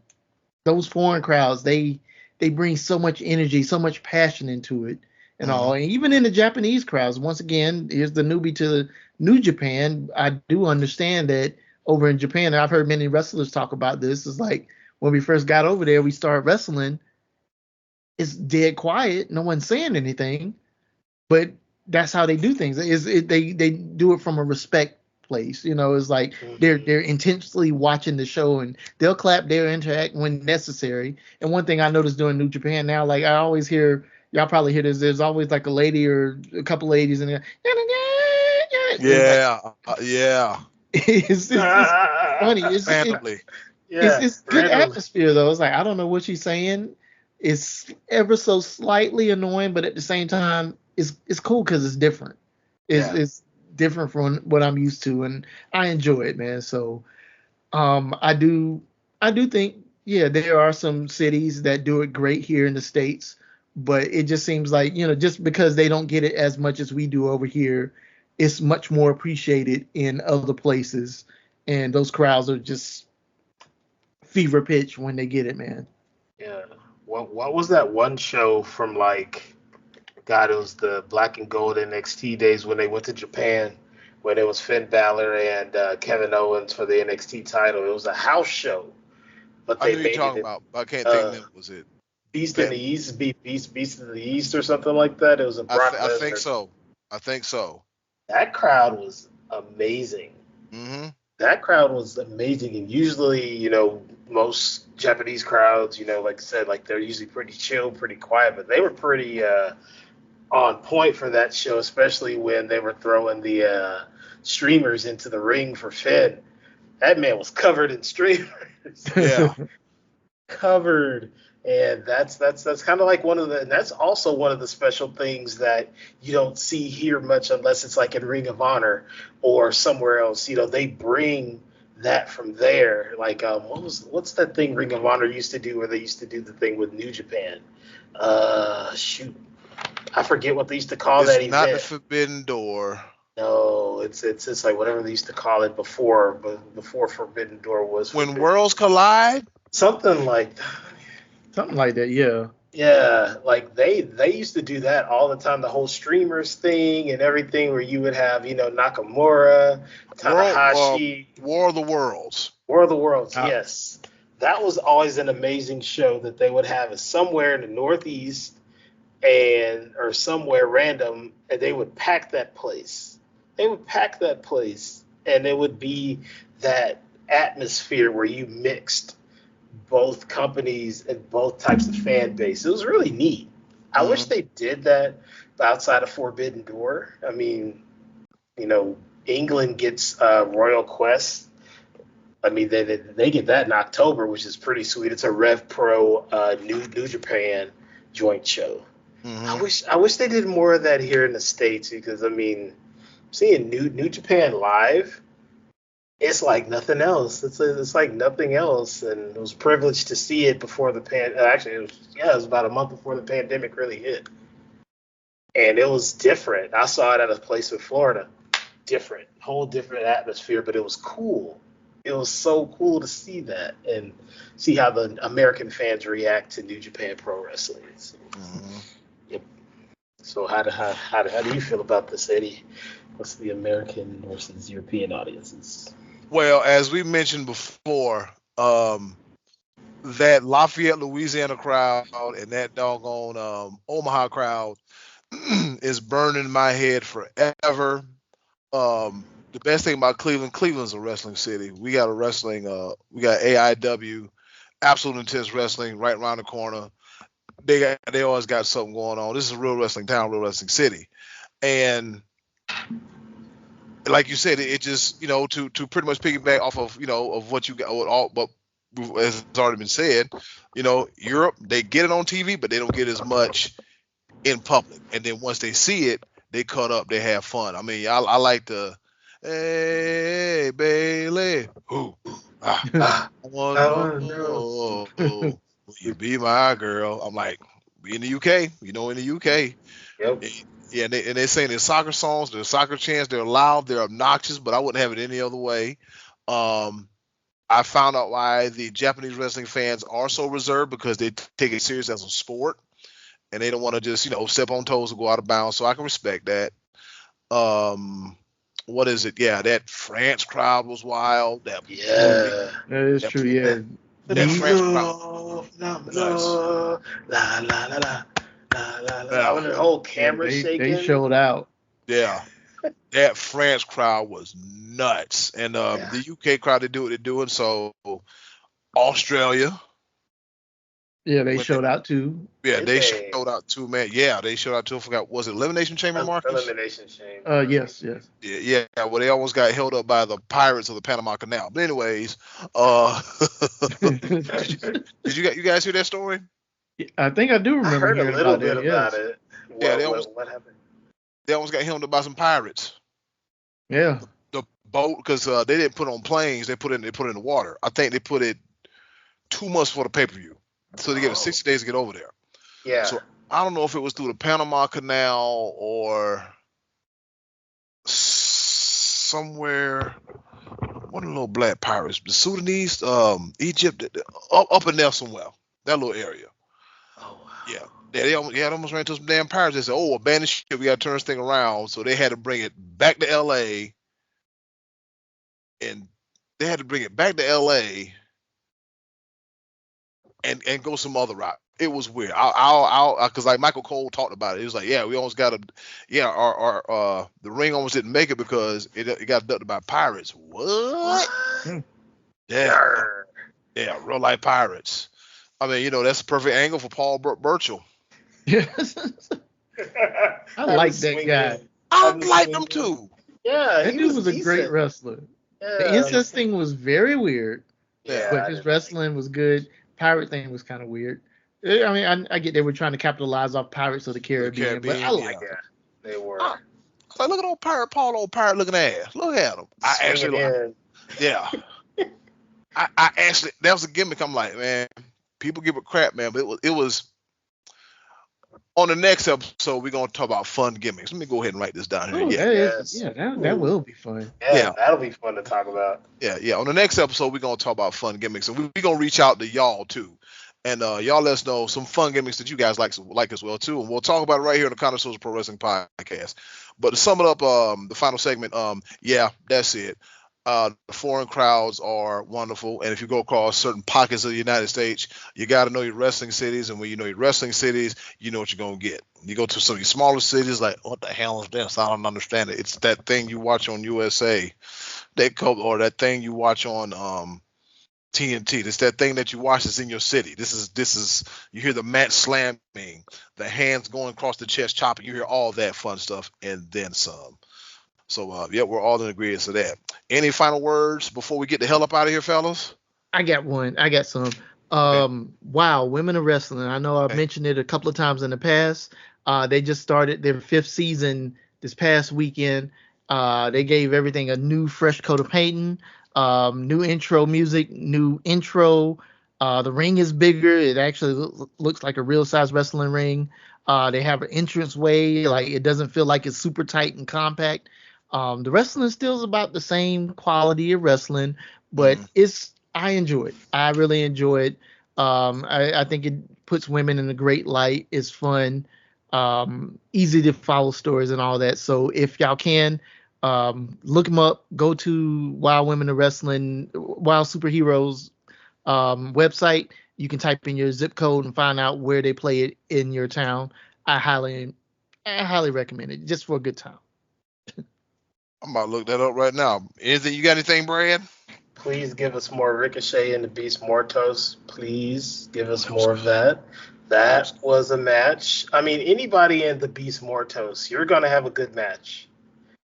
those foreign crowds, they bring so much energy, so much passion into it and all. And even in the Japanese crowds, once again, here's the newbie to New Japan. I do understand that over in Japan, and I've heard many wrestlers talk about this, is like when we first got over there, we started wrestling. it's dead quiet. No one's saying anything, but that's how they do things. They do it from a respect place. It's like they're intensely watching the show, and they'll clap, they'll interact when necessary. And one thing I noticed doing New Japan now, like I always hear, y'all probably hear this, there's always like a lady or a couple ladies in there. Yeah, yeah. It's funny. It's good atmosphere though. It's like I don't know what she's saying. It's ever so slightly annoying, but at the same time, it's cool because it's different. It's different from what I'm used to, and I enjoy it, man. So, I do think, there are some cities that do it great here in the States, but it just seems like, just because they don't get it as much as we do over here, it's much more appreciated in other places, and those crowds are just fever pitch when they get it, man. Yeah. What was that one show from like, God, it was the Black and Gold NXT days when they went to Japan, when it was Finn Balor and Kevin Owens for the NXT title. It was a house show, but they made talking about. I can't think of it. Was it Beast in the East, Beast in the East, or something like that? It was a Brock Lesnar. I think so. That crowd was amazing. Mm-hmm. That crowd was amazing, and usually, most Japanese crowds, like I said, like they're usually pretty chill, pretty quiet, but they were pretty on point for that show, especially when they were throwing the streamers into the ring for Finn. That man was covered in streamers. Yeah. Covered. And that's kind of like and that's also one of the special things that you don't see here much unless it's like in Ring of Honor or somewhere else. They bring that from there. Like, what's that thing Ring of Honor used to do where they used to do the thing with New Japan? Shoot. I forget what they used to call that event. It's not the Forbidden Door. No, it's like whatever they used to call it before Forbidden Door was. When Worlds Collide? Something like that. Something like that, yeah. Yeah, like they used to do that all the time, the whole streamers thing and everything, where you would have, Nakamura, Tanahashi. War of the Worlds. War of the Worlds, yes. That was always an amazing show that they would have somewhere in the Northeast or somewhere random, and they would pack that place. And it would be that atmosphere where you mixed both companies and both types of fan base. It was really neat. I wish they did that outside of Forbidden Door. I mean, England gets Royal Quest. I mean, they get that in October, which is pretty sweet. It's a Rev Pro New Japan joint show. Mm-hmm. I wish they did more of that here in the States, because I mean, seeing New Japan live, it's like nothing else. It's like nothing else, and it was privileged to see it before the Actually, it was about a month before the pandemic really hit, and it was different. I saw it at a place in Florida, whole different atmosphere, but it was cool. It was so cool to see that and see how the American fans react to New Japan Pro Wrestling. So, yep. So how do you feel about this, Eddie? What's the American versus European audiences? Well, as we mentioned before, that Lafayette, Louisiana crowd and that doggone Omaha crowd is burning my head forever. The best thing about Cleveland's a wrestling city. We got we got AIW, Absolute Intense Wrestling right around the corner. They always got something going on. This is a real wrestling town, real wrestling city. And like you said, it just, to pretty much piggyback off of, of what you got, but as it's already been said, Europe, they get it on TV, but they don't get as much in public. And then once they see it, they cut up, they have fun. I mean, I like the, hey, Bailey, I want to know, will you be my girl? I'm like, we in the UK, in the UK. Yep. Yeah, and they're saying their soccer songs, their soccer chants, they're loud, they're obnoxious, but I wouldn't have it any other way. I found out why the Japanese wrestling fans are so reserved, because they take it serious as a sport, and they don't want to just, step on toes or go out of bounds. So I can respect that. What is it? Yeah, that France crowd was wild. That is true. Yeah, That French crowd. Nice. La la la la la la la. When the whole camera shaking. They showed out. Yeah. That French crowd was nuts. And the UK crowd, they do what they're doing. So Australia. Yeah, they showed out too. Yeah, they showed out too, man. Yeah, they showed out too. I forgot, was it Elimination Chamber, Marcus? Elimination Chamber. Yes. Yeah, well, they almost got held up by the pirates of the Panama Canal. But anyways, did you guys hear that story? I think I do remember. I heard a little bit about it. What happened? They almost got held up by some pirates. Yeah. The boat, because they didn't put it on planes. They put it in the water. I think they put it 2 months for the pay-per-view. So they gave it 60 days to get over there. Yeah. So I don't know if it was through the Panama Canal or somewhere. What are the little black pirates? The Sudanese, Egypt, up in there somewhere. That little area. Oh, wow. Yeah. They almost ran into some damn pirates. They said, "Oh, abandoned ship. We got to turn this thing around." So they had to bring it back to L.A. And and go some other route. It was weird. Because like Michael Cole talked about it. He was like, "Yeah, we almost got our the ring almost didn't make it because it got abducted by pirates." What? Yeah, real life pirates. I mean, that's a perfect angle for Paul Burchill. Yes. I like that guy. I like him too. Yeah, that dude was a great wrestler. Yeah, the incest thing was very weird. Yeah, but his wrestling was good. Pirate thing was kind of weird. I mean, I get they were trying to capitalize off Pirates of the Caribbean, but I like that. They were. Like, look at old pirate looking ass. Look at him. I actually like. Yeah. I actually, that was a gimmick. I'm like, man, people give it crap, man, but it was. On the next episode, we're gonna talk about fun gimmicks. Let me go ahead and write this down here. That will be fun. Yeah, that'll be fun to talk about. Yeah. On the next episode, we're gonna talk about fun gimmicks, and we're gonna reach out to y'all too, and y'all let us know some fun gimmicks that you guys like as well too, and we'll talk about it right here on the Connoisseurs of Pro Wrestling Podcast. But to sum it up, the final segment, that's it. The foreign crowds are wonderful, and if you go across certain pockets of the United States, you got to know your wrestling cities, and when you know your wrestling cities, you know what you're going to get. You go to some of your smaller cities, like, what the hell is this? I don't understand it. It's that thing you watch on USA, or that thing you watch on TNT. It's that thing that you watch that's in your city. This is you hear the mat slamming, the hands going across the chest chopping, you hear all that fun stuff, and then some. So, we're all in agreement to that. Any final words before we get the hell up out of here, fellas? I got one. I got some. Wow, Women of Wrestling. I know I've mentioned it a couple of times in the past. They just started their 5th season this past weekend. They gave everything a new, fresh coat of painting, new intro music, new intro. The ring is bigger. It actually looks like a real-size wrestling ring. They have an entrance way. Like, it doesn't feel like it's super tight and compact. The wrestling still is about the same quality of wrestling, but I enjoy it. I really enjoy it. I think it puts women in a great light. It's fun, easy to follow stories and all that. So if y'all can, look them up. Go to Wild Women of Wrestling, Wild Superheroes website. You can type in your zip code and find out where they play it in your town. I highly recommend it, just for a good time. I'm about to look that up right now. You got anything, Brad? Please give us more Ricochet and the Beast Mortos. Please give us more of that. That was a match. I mean, anybody in the Beast Mortos, you're going to have a good match.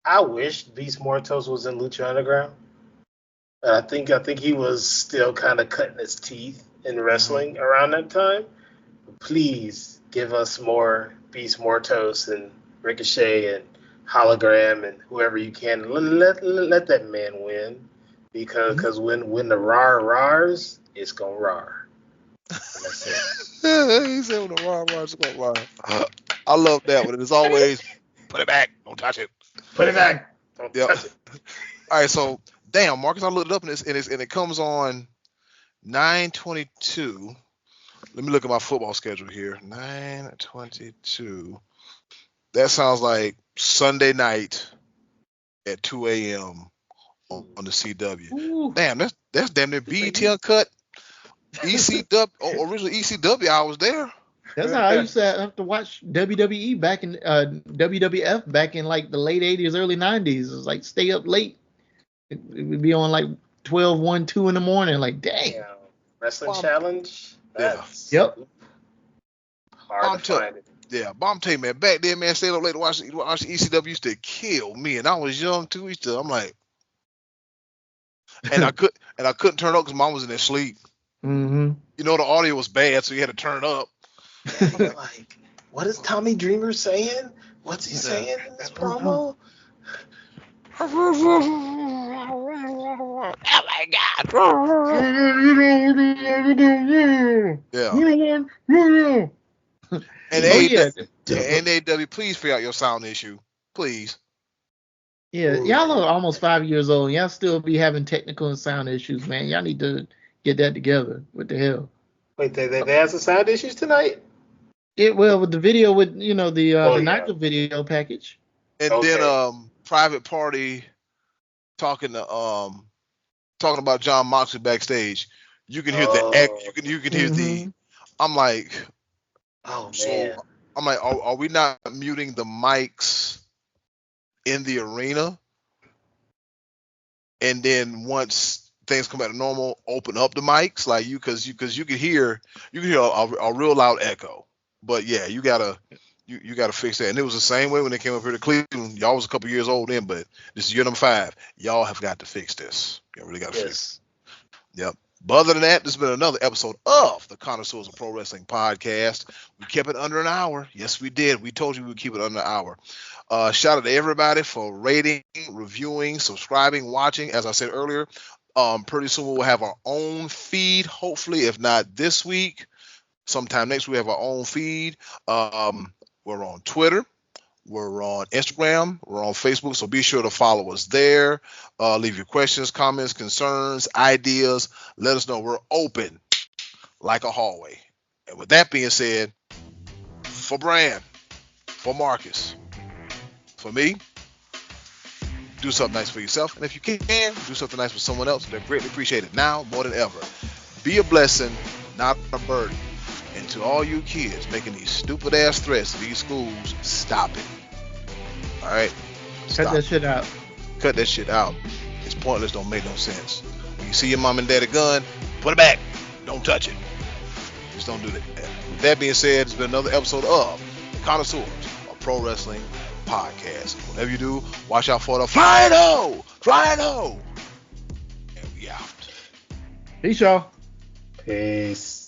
I wish Beast Mortos was in Lucha Underground. I think he was still kind of cutting his teeth in wrestling around that time. Please give us more Beast Mortos and Ricochet and Hologram and whoever you can. Let that man win, because when the rars, it's gonna rar. That's it. He said when the rars, it's gonna rar. I love that one. It's always put it back, don't touch it. Put it back, don't touch it. All right, so damn, Marcus, I looked it up and it comes on 9/22. Let me look at my football schedule here. 9/22. That sounds like Sunday night at 2 a.m. on the CW. Ooh. Damn, that's damn near BET Uncut ECW, original ECW, I was there. That's how I used to have to watch WWE back in WWF back in like the late 80s, early 90s. It was like stay up late. It would be on like 12, 1, 2 in the morning. Like, dang. Yeah. Wrestling Challenge? That's Yep. hard to find it. Yeah, but I'm telling you, man, back then, man, staying up late to watch ECW used to kill me, and I was young too. I'm like, and I couldn't turn it up because mom was in there sleep. Mm-hmm. You know, the audio was bad, so you had to turn it up. You're like, what is Tommy Dreamer saying? What's he saying in this promo? Oh my God! Yeah. And AEW, please figure out your sound issue, please. Yeah, y'all are almost 5 years old. Y'all still be having technical and sound issues, man. Y'all need to get that together. What the hell? Wait, they have some sound issues tonight? Well, with the video, with the Nigel video package. And then Private Party talking about John Moxley backstage. You can hear the echo. You can hear the. I'm like. Oh so, man. I'm like, are we not muting the mics in the arena? And then once things come back to normal, open up the mics, like because you can hear a real loud echo. But yeah, you gotta fix that. And it was the same way when they came up here to Cleveland. Y'all was a couple years old then, but this is year number 5. Y'all have got to fix this. You really got to fix it. Yep. But other than that, this has been another episode of the Connoisseurs of Pro Wrestling Podcast. We kept it under an hour. Yes, we did. We told you we would keep it under an hour. Shout out to everybody for rating, reviewing, subscribing, watching. As I said earlier, pretty soon we'll have our own feed. Hopefully, if not this week, sometime next week we have our own feed. We're on Twitter. We're on Instagram. We're on Facebook. So be sure to follow us there. Leave your questions, comments, concerns, ideas. Let us know. We're open like a hallway. And with that being said, for Brand, for Marcus, for me, do something nice for yourself. And if you can, do something nice for someone else. They're greatly appreciated now more than ever. Be a blessing, not a burden. And to all you kids making these stupid ass threats to these schools, stop it. All right? Cut that shit out. Cut that shit out. It's pointless, don't make no sense. When you see your mom and dad a gun, put it back. Don't touch it. Just don't do that. With that being said, it's been another episode of the Connoisseurs of Pro Wrestling Podcast. Whatever you do, watch out for the Flying-O! Flying-O! And we out. Peace, y'all. Peace.